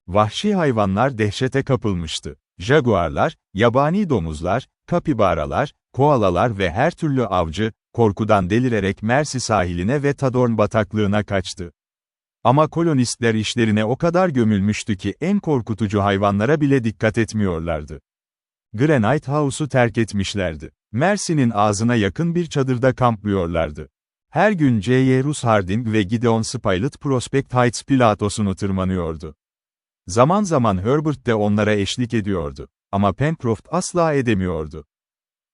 Vahşi hayvanlar dehşete kapılmıştı. Jaguarlar, yabani domuzlar, kapibaralar, koalalar ve her türlü avcı, korkudan delirerek Mercy sahiline ve Tadorn bataklığına kaçtı. Ama kolonistler işlerine o kadar gömülmüştü ki en korkutucu hayvanlara bile dikkat etmiyorlardı. Granite House'u terk etmişlerdi. Mercy'nin ağzına yakın bir çadırda kamplıyorlardı. Her gün J.Y. Russ Harding ve Gideon Spilett Prospect Heights platosunu tırmanıyordu. Zaman zaman Herbert de onlara eşlik ediyordu. Ama Pencroft asla edemiyordu.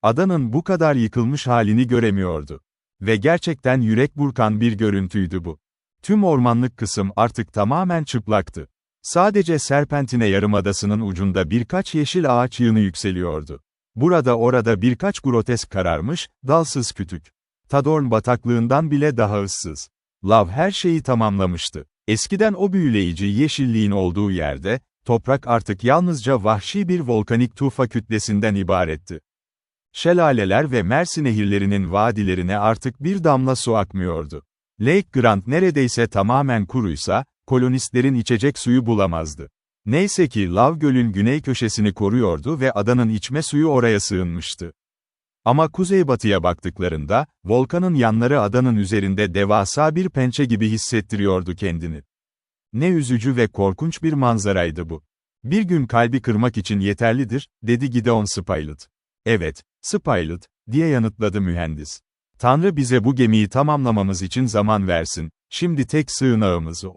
Adanın bu kadar yıkılmış halini göremiyordu. Ve gerçekten yürek burkan bir görüntüydü bu. Tüm ormanlık kısım artık tamamen çıplaktı. Sadece Serpentine Yarımadası'nın ucunda birkaç yeşil ağaç yığını yükseliyordu. Burada orada birkaç grotesk kararmış, dalsız kütük. Tadorn bataklığından bile daha ıssız. Lav her şeyi tamamlamıştı. Eskiden o büyüleyici yeşilliğin olduğu yerde, toprak artık yalnızca vahşi bir volkanik tufa kütlesinden ibaretti. Şelaleler ve Mersi nehirlerinin vadilerine artık bir damla su akmıyordu. Lake Grant neredeyse tamamen kuruysa, kolonistlerin içecek suyu bulamazdı. Neyse ki Lav Göl'ün güney köşesini koruyordu ve adanın içme suyu oraya sığınmıştı. Ama kuzeybatıya baktıklarında, volkanın yanları adanın üzerinde devasa bir pençe gibi hissettiriyordu kendini. Ne üzücü ve korkunç bir manzaraydı bu. Bir gün kalbi kırmak için yeterlidir, dedi Gideon Spilett. Evet, Spilett, diye yanıtladı mühendis. Tanrı bize bu gemiyi tamamlamamız için zaman versin, şimdi tek sığınağımız o.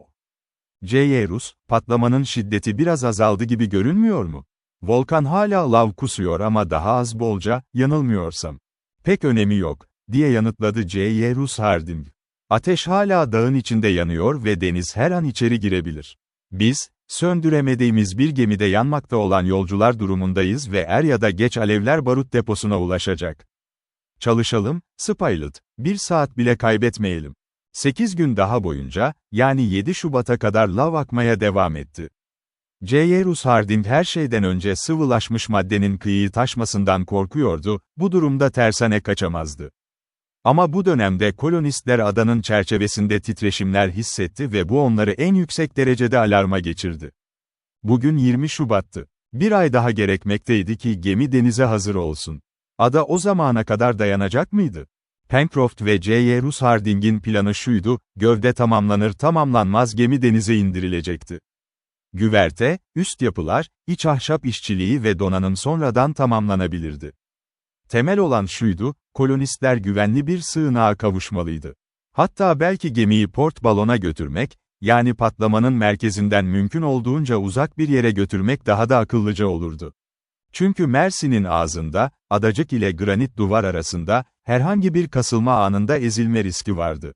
J.Y. Russ, patlamanın şiddeti biraz azaldı gibi görünmüyor mu? Volkan hala lav kusuyor ama daha az bolca, yanılmıyorsam. Pek önemi yok, diye yanıtladı J.Y. Russ Harding. Ateş hala dağın içinde yanıyor ve deniz her an içeri girebilir. Biz, söndüremediğimiz bir gemide yanmakta olan yolcular durumundayız ve er ya da geç alevler barut deposuna ulaşacak. Çalışalım, Spilett, 1 saat bile kaybetmeyelim. 8 gün daha boyunca, yani 7 Şubat'a kadar lav akmaya devam etti. J.Y. Russ Harding her şeyden önce sıvılaşmış maddenin kıyıyı taşmasından korkuyordu, bu durumda tersane kaçamazdı. Ama bu dönemde kolonistler adanın çerçevesinde titreşimler hissetti ve bu onları en yüksek derecede alarma geçirdi. Bugün 20 Şubat'tı. Bir ay daha gerekmekteydi ki gemi denize hazır olsun. Ada o zamana kadar dayanacak mıydı? Pencroft ve J.Y. Russ Harding'in planı şuydu, gövde tamamlanır tamamlanmaz gemi denize indirilecekti. Güverte, üst yapılar, iç ahşap işçiliği ve donanım sonradan tamamlanabilirdi. Temel olan şuydu, kolonistler güvenli bir sığınağa kavuşmalıydı. Hatta belki gemiyi port balona götürmek, yani patlamanın merkezinden mümkün olduğunca uzak bir yere götürmek daha da akıllıca olurdu. Çünkü Mersin'in ağzında, adacık ile granit duvar arasında, herhangi bir kasılma anında ezilme riski vardı.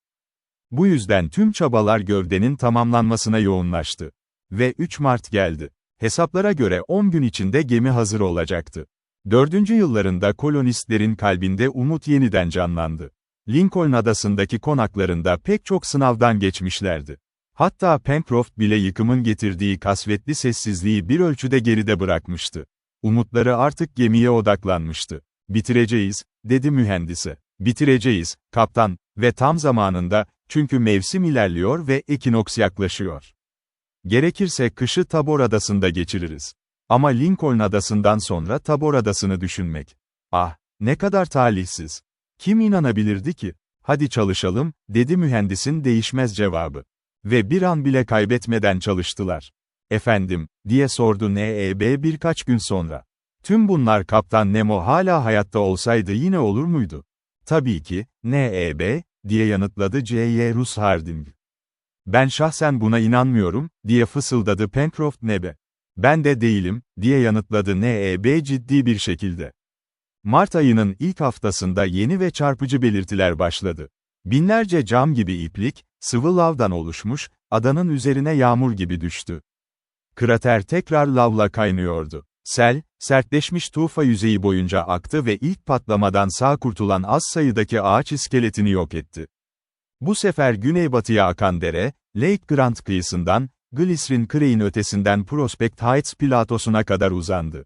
Bu yüzden tüm çabalar gövdenin tamamlanmasına yoğunlaştı. Ve 3 Mart geldi. Hesaplara göre 10 gün içinde gemi hazır olacaktı. 4. yıllarında kolonistlerin kalbinde umut yeniden canlandı. Lincoln Adası'ndaki konaklarında pek çok sınavdan geçmişlerdi. Hatta Pencroft bile yıkımın getirdiği kasvetli sessizliği bir ölçüde geride bırakmıştı. Umutları artık gemiye odaklanmıştı. "Bitireceğiz," dedi mühendise. "Bitireceğiz, kaptan, ve tam zamanında, çünkü mevsim ilerliyor ve ekinoks yaklaşıyor. Gerekirse kışı Tabor Adası'nda geçiririz. Ama Lincoln Adası'ndan sonra Tabor Adası'nı düşünmek. Ah, ne kadar talihsiz. Kim inanabilirdi ki? Hadi çalışalım," dedi mühendisin değişmez cevabı. Ve bir an bile kaybetmeden çalıştılar. "Efendim," diye sordu N.E.B. birkaç gün sonra. "Tüm bunlar Kaptan Nemo hala hayatta olsaydı yine olur muydu?" "Tabii ki, N.E.B., diye yanıtladı J.Y. Russ Harding. "Ben şahsen buna inanmıyorum," diye fısıldadı Pencroft Neb'e. "Ben de değilim," diye yanıtladı N.E.B. ciddi bir şekilde. Mart ayının ilk haftasında yeni ve çarpıcı belirtiler başladı. Binlerce cam gibi iplik, sıvı lavdan oluşmuş, adanın üzerine yağmur gibi düştü. Krater tekrar lavla kaynıyordu. Sel, sertleşmiş tufa yüzeyi boyunca aktı ve ilk patlamadan sağ kurtulan az sayıdaki ağaç iskeletini yok etti. Bu sefer güneybatıya akan dere, Lake Grant kıyısından, Glycerin Creek'in ötesinden Prospect Heights platosuna kadar uzandı.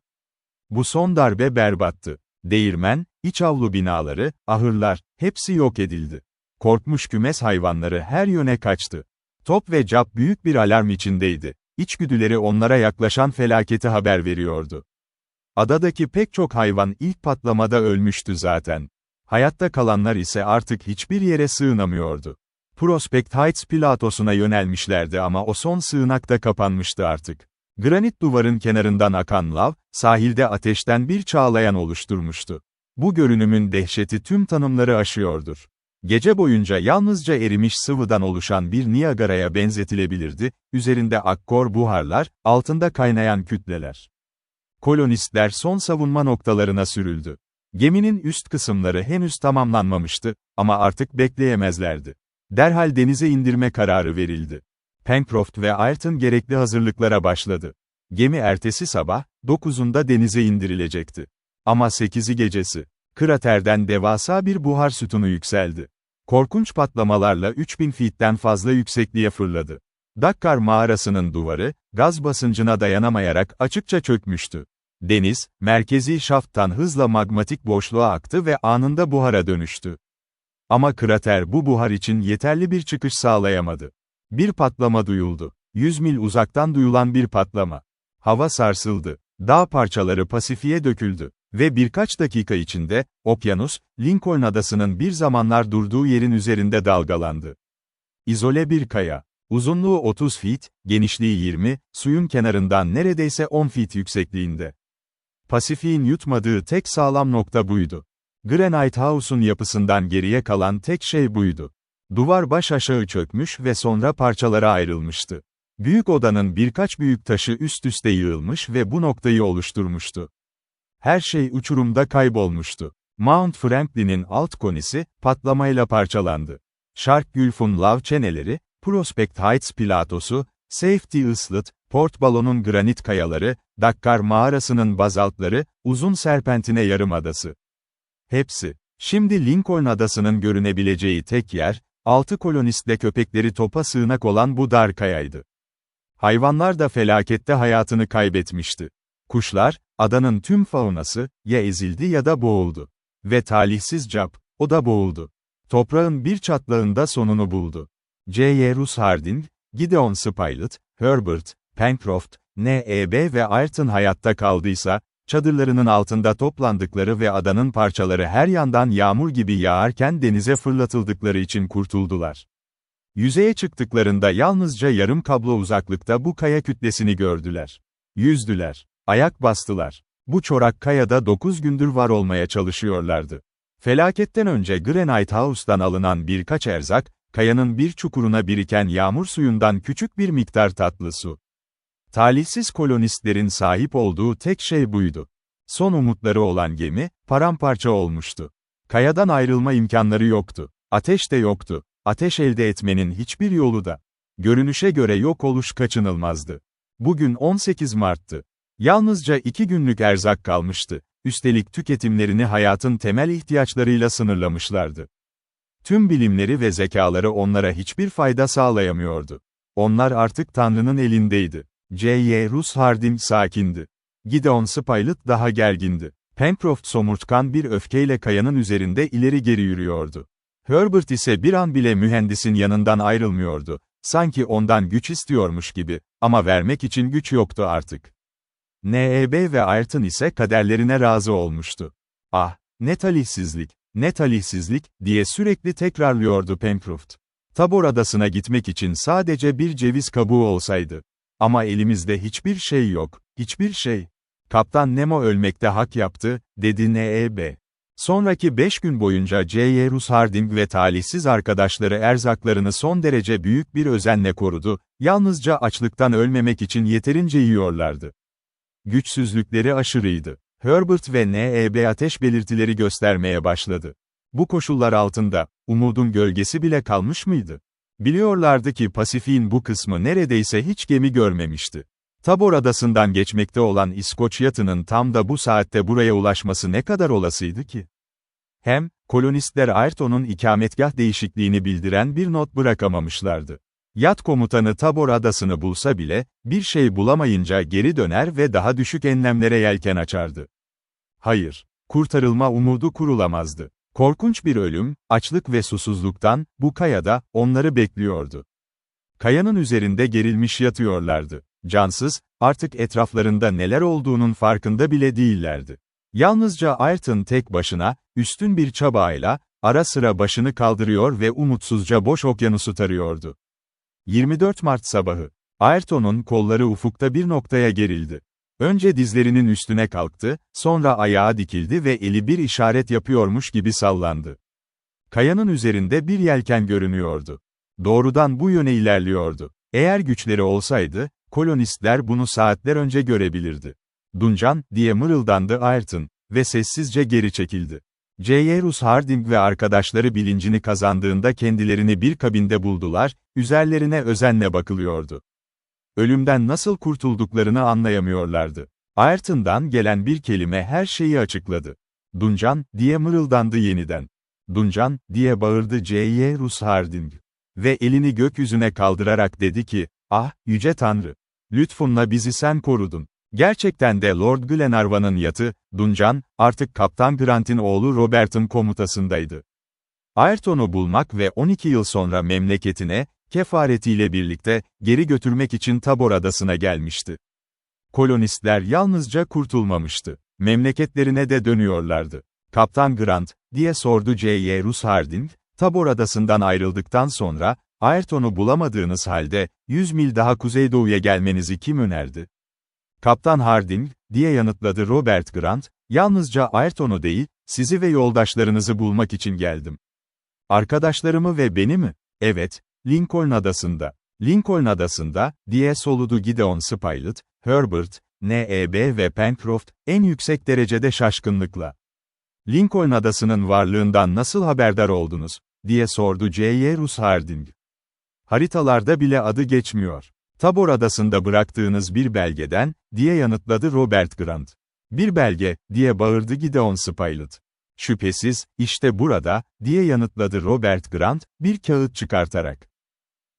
Bu son darbe berbattı. Değirmen, iç avlu binaları, ahırlar, hepsi yok edildi. Korkmuş kümes hayvanları her yöne kaçtı. Top ve Cap büyük bir alarm içindeydi. İçgüdüleri onlara yaklaşan felaketi haber veriyordu. Adadaki pek çok hayvan ilk patlamada ölmüştü zaten. Hayatta kalanlar ise artık hiçbir yere sığınamıyordu. Prospect Heights platosuna yönelmişlerdi ama o son sığınak da kapanmıştı artık. Granit duvarın kenarından akan lav, sahilde ateşten bir çağlayan oluşturmuştu. Bu görünümün dehşeti tüm tanımları aşıyordur. Gece boyunca yalnızca erimiş sıvıdan oluşan bir Niagara'ya benzetilebilirdi, üzerinde akkor buharlar, altında kaynayan kütleler. Kolonistler son savunma noktalarına sürüldü. Geminin üst kısımları henüz tamamlanmamıştı, ama artık bekleyemezlerdi. Derhal denize indirme kararı verildi. Pencroft ve Ayrton gerekli hazırlıklara başladı. Gemi ertesi sabah, 9'unda denize indirilecekti. Ama 8'i gecesi, kraterden devasa bir buhar sütunu yükseldi. Korkunç patlamalarla 3000 feet'ten fazla yüksekliğe fırladı. Dakkar mağarasının duvarı, gaz basıncına dayanamayarak açıkça çökmüştü. Deniz, merkezi şafttan hızla magmatik boşluğa aktı ve anında buhara dönüştü. Ama krater bu buhar için yeterli bir çıkış sağlayamadı. Bir patlama duyuldu. 100 mil uzaktan duyulan bir patlama. Hava sarsıldı. Dağ parçaları Pasifik'e döküldü. Ve birkaç dakika içinde, okyanus, Lincoln Adası'nın bir zamanlar durduğu yerin üzerinde dalgalandı. İzole bir kaya. Uzunluğu 30 feet, genişliği 20, suyun kenarından neredeyse 10 feet yüksekliğinde. Pasifik'in yutmadığı tek sağlam nokta buydu. Granite House'un yapısından geriye kalan tek şey buydu. Duvar baş aşağı çökmüş ve sonra parçalara ayrılmıştı. Büyük odanın birkaç büyük taşı üst üste yığılmış ve bu noktayı oluşturmuştu. Her şey uçurumda kaybolmuştu. Mount Franklin'in alt konisi, patlamayla parçalandı. Shark Gulf'un lav çeneleri, Prospect Heights platosu, Safety Islet, Port Ballon'un granit kayaları, Dakkar mağarasının bazaltları, uzun Serpentine yarımadası. Hepsi. Şimdi Lincoln Adası'nın görünebileceği tek yer, 6 kolonistle köpekleri topa sığınak olan bu dar kayaydı. Hayvanlar da felakette hayatını kaybetmişti. Kuşlar, adanın tüm faunası, ya ezildi ya da boğuldu. Ve talihsiz Cap, o da boğuldu. Toprağın bir çatlağında sonunu buldu. J. Russ Harding, Gideon Spilett, Herbert, Pencroft, N.E.B. ve Ayrton hayatta kaldıysa, çadırlarının altında toplandıkları ve adanın parçaları her yandan yağmur gibi yağarken denize fırlatıldıkları için kurtuldular. Yüzeye çıktıklarında yalnızca yarım kablo uzaklıkta bu kaya kütlesini gördüler. Yüzdüler. Ayak bastılar. Bu çorak kayada 9 gündür var olmaya çalışıyorlardı. Felaketten önce Granite House'dan alınan birkaç erzak, kayanın bir çukuruna biriken yağmur suyundan küçük bir miktar tatlı su. Talihsiz kolonistlerin sahip olduğu tek şey buydu. Son umutları olan gemi, paramparça olmuştu. Kayadan ayrılma imkanları yoktu. Ateş de yoktu. Ateş elde etmenin hiçbir yolu da. Görünüşe göre yok oluş kaçınılmazdı. Bugün 18 Mart'tı. Yalnızca 2 günlük erzak kalmıştı. Üstelik tüketimlerini hayatın temel ihtiyaçlarıyla sınırlamışlardı. Tüm bilimleri ve zekaları onlara hiçbir fayda sağlayamıyordu. Onlar artık Tanrı'nın elindeydi. J. Russ Harding sakindi. Gideon Spilett daha gergindi. Pencroft somurtkan bir öfkeyle kayanın üzerinde ileri geri yürüyordu. Herbert ise bir an bile mühendisin yanından ayrılmıyordu. Sanki ondan güç istiyormuş gibi, ama vermek için güç yoktu artık. N.E.B. ve Ayrton ise kaderlerine razı olmuştu. Ah, ne talihsizlik, ne talihsizlik, diye sürekli tekrarlıyordu Pencroft. Tabor Adası'na gitmek için sadece bir ceviz kabuğu olsaydı. Ama elimizde hiçbir şey yok, hiçbir şey. Kaptan Nemo ölmekte hak yaptı, dedi N.E.B. Sonraki 5 gün boyunca J. Russ Harding ve talihsiz arkadaşları erzaklarını son derece büyük bir özenle korudu, yalnızca açlıktan ölmemek için yeterince yiyorlardı. Güçsüzlükleri aşırıydı. Herbert ve N.E.B. ateş belirtileri göstermeye başladı. Bu koşullar altında, umudun gölgesi bile kalmış mıydı? Biliyorlardı ki Pasifik'in bu kısmı neredeyse hiç gemi görmemişti. Tabor Adası'ndan geçmekte olan İskoç yatının tam da bu saatte buraya ulaşması ne kadar olasıydı ki? Hem, kolonistler Ayrton'un ikametgah değişikliğini bildiren bir not bırakamamışlardı. Yat komutanı Tabor Adası'nı bulsa bile, bir şey bulamayınca geri döner ve daha düşük enlemlere yelken açardı. Hayır, kurtarılma umudu kurulamazdı. Korkunç bir ölüm, açlık ve susuzluktan, bu kayada, onları bekliyordu. Kayanın üzerinde gerilmiş yatıyorlardı. Cansız, artık etraflarında neler olduğunun farkında bile değillerdi. Yalnızca Ayrton tek başına, üstün bir çabayla, ara sıra başını kaldırıyor ve umutsuzca boş okyanusu tarıyordu. 24 Mart sabahı. Ayrton'un kolları ufukta bir noktaya gerildi. Önce dizlerinin üstüne kalktı, sonra ayağa dikildi ve eli bir işaret yapıyormuş gibi sallandı. Kayanın üzerinde bir yelken görünüyordu. Doğrudan bu yöne ilerliyordu. Eğer güçleri olsaydı, kolonistler bunu saatler önce görebilirdi. Duncan, diye mırıldandı Ayrton ve sessizce geri çekildi. J.Rus Harding ve arkadaşları bilincini kazandığında kendilerini bir kabinde buldular, üzerlerine özenle bakılıyordu. Ölümden nasıl kurtulduklarını anlayamıyorlardı. Ayrton'dan gelen bir kelime her şeyi açıkladı. Duncan, diye mırıldandı yeniden. Duncan, diye bağırdı J.Rus Harding. Ve elini gökyüzüne kaldırarak dedi ki, ah, yüce Tanrı! Lütfunla bizi sen korudun. Gerçekten de Lord Glenarvan'ın yatı, Duncan, artık Kaptan Grant'in oğlu Robert'ın komutasındaydı. Ayrton'u bulmak ve 12 yıl sonra memleketine, kefaretiyle birlikte, geri götürmek için Tabor Adası'na gelmişti. Kolonistler yalnızca kurtulmamıştı. Memleketlerine de dönüyorlardı. Kaptan Grant, diye sordu J.Rus Harding, Tabor Adası'ndan ayrıldıktan sonra, Ayrton'u bulamadığınız halde, 100 mil daha kuzeydoğuya gelmenizi kim önerdi? Kaptan Harding, diye yanıtladı Robert Grant, yalnızca Ayrton'u değil, sizi ve yoldaşlarınızı bulmak için geldim. Arkadaşlarımı ve beni mi? Evet, Lincoln Adası'nda. Lincoln Adası'nda, diye soludu Gideon Spilett, Herbert, N.E.B. ve Pencroft, en yüksek derecede şaşkınlıkla. Lincoln Adası'nın varlığından nasıl haberdar oldunuz, diye sordu J.Rus Harding. Haritalarda bile adı geçmiyor. Tabor Adası'nda bıraktığınız bir belgeden, diye yanıtladı Robert Grant. Bir belge, diye bağırdı Gideon Spilett. Şüphesiz, işte burada, diye yanıtladı Robert Grant, bir kağıt çıkartarak.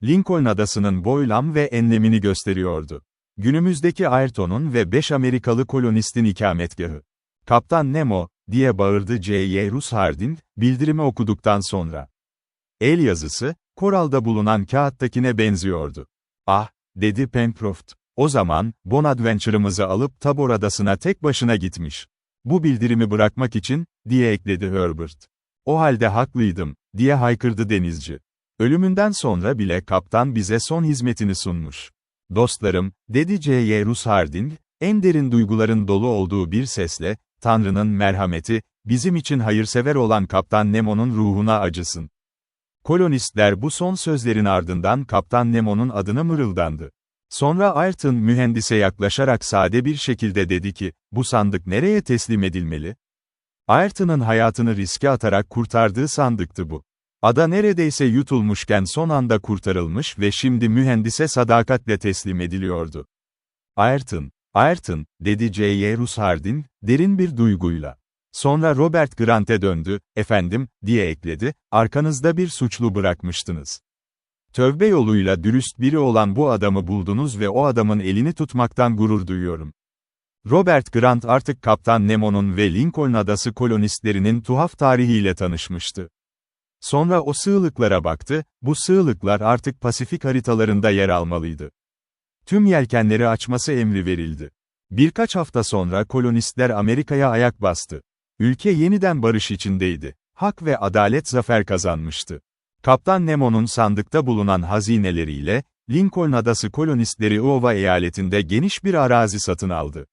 Lincoln Adası'nın boylam ve enlemini gösteriyordu. Günümüzdeki Ayrton'un ve 5 Amerikalı kolonistin ikametgahı. Kaptan Nemo, diye bağırdı J.Rus Harding, bildirimi okuduktan sonra. El yazısı, Koral'da bulunan kağıttakine benziyordu. Ah, dedi Pencroft. O zaman, Bonadventure'ımızı alıp Tabor Adası'na tek başına gitmiş. Bu bildirimi bırakmak için, diye ekledi Herbert. O halde haklıydım, diye haykırdı denizci. Ölümünden sonra bile kaptan bize son hizmetini sunmuş. Dostlarım, dedi J.Rus Harding, en derin duyguların dolu olduğu bir sesle, Tanrı'nın merhameti, bizim için hayırsever olan Kaptan Nemo'nun ruhuna acısın. Kolonistler bu son sözlerin ardından Kaptan Nemo'nun adını mırıldandı. Sonra Ayrton mühendise yaklaşarak sade bir şekilde dedi ki, bu sandık nereye teslim edilmeli? Ayrton'un hayatını riske atarak kurtardığı sandıktı bu. Ada neredeyse yutulmuşken son anda kurtarılmış ve şimdi mühendise sadakatle teslim ediliyordu. Ayrton, dedi J.Rus Harding, derin bir duyguyla. Sonra Robert Grant'e döndü, efendim, diye ekledi, arkanızda bir suçlu bırakmıştınız. Tövbe yoluyla dürüst biri olan bu adamı buldunuz ve o adamın elini tutmaktan gurur duyuyorum. Robert Grant artık Kaptan Nemo'nun ve Lincoln Adası kolonistlerinin tuhaf tarihiyle tanışmıştı. Sonra o sığlıklara baktı, bu sığlıklar artık Pasifik haritalarında yer almalıydı. Tüm yelkenleri açması emri verildi. Birkaç hafta sonra kolonistler Amerika'ya ayak bastı. Ülke yeniden barış içindeydi. Hak ve adalet zafer kazanmıştı. Kaptan Nemo'nun sandıkta bulunan hazineleriyle, Lincoln Adası kolonistleri Iowa eyaletinde geniş bir arazi satın aldı.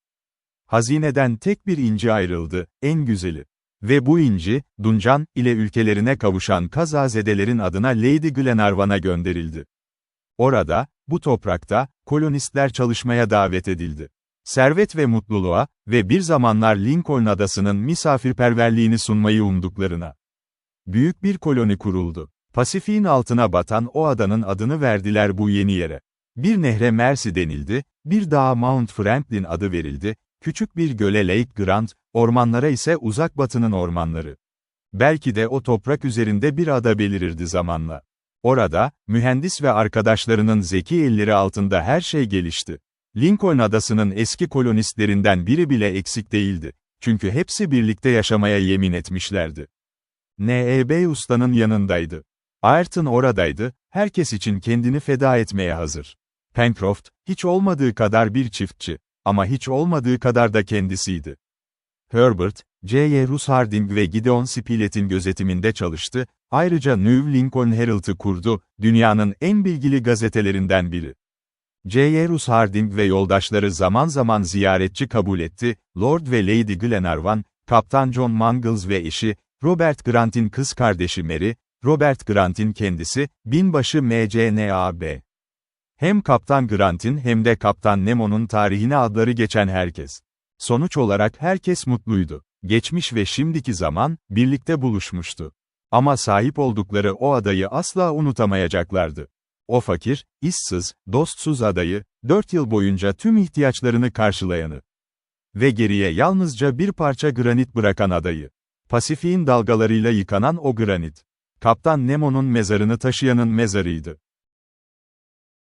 Hazineden tek bir inci ayrıldı, en güzeli. Ve bu inci, Duncan ile ülkelerine kavuşan kazazedelerin adına Lady Glenarvan'a gönderildi. Orada, bu toprakta, kolonistler çalışmaya davet edildi. Servet ve mutluluğa ve bir zamanlar Lincoln Adası'nın misafirperverliğini sunmayı umduklarına. Büyük bir koloni kuruldu. Pasifik'in altına batan o adanın adını verdiler bu yeni yere. Bir nehre Mercy denildi, bir dağa Mount Franklin adı verildi, küçük bir göle Lake Grant, ormanlara ise Uzak Batı'nın ormanları. Belki de o toprak üzerinde bir ada belirirdi zamanla. Orada, mühendis ve arkadaşlarının zeki elleri altında her şey gelişti. Lincoln Adası'nın eski kolonistlerinden biri bile eksik değildi. Çünkü hepsi birlikte yaşamaya yemin etmişlerdi. N.E.B. ustanın yanındaydı. Ayrton oradaydı, herkes için kendini feda etmeye hazır. Pencroft, hiç olmadığı kadar bir çiftçi, ama hiç olmadığı kadar da kendisiydi. Herbert, J.Rus Harding ve Gideon Spilett'in gözetiminde çalıştı, ayrıca New Lincoln Herald'ı kurdu, dünyanın en bilgili gazetelerinden biri. J.Rus Harding ve yoldaşları zaman zaman ziyaretçi kabul etti, Lord ve Lady Glenarvan, Kaptan John Mangles ve eşi, Robert Grant'in kız kardeşi Mary, Robert Grant'in kendisi, binbaşı McNabb. Hem Kaptan Grant'in hem de Kaptan Nemo'nun tarihine adları geçen herkes. Sonuç olarak herkes mutluydu. Geçmiş ve şimdiki zaman, birlikte buluşmuştu. Ama sahip oldukları o adayı asla unutamayacaklardı. O fakir, işsiz, dostsuz adayı, 4 yıl boyunca tüm ihtiyaçlarını karşılayanı. Ve geriye yalnızca bir parça granit bırakan adayı. Pasifik'in dalgalarıyla yıkanan o granit. Kaptan Nemo'nun mezarını taşıyanın mezarıydı.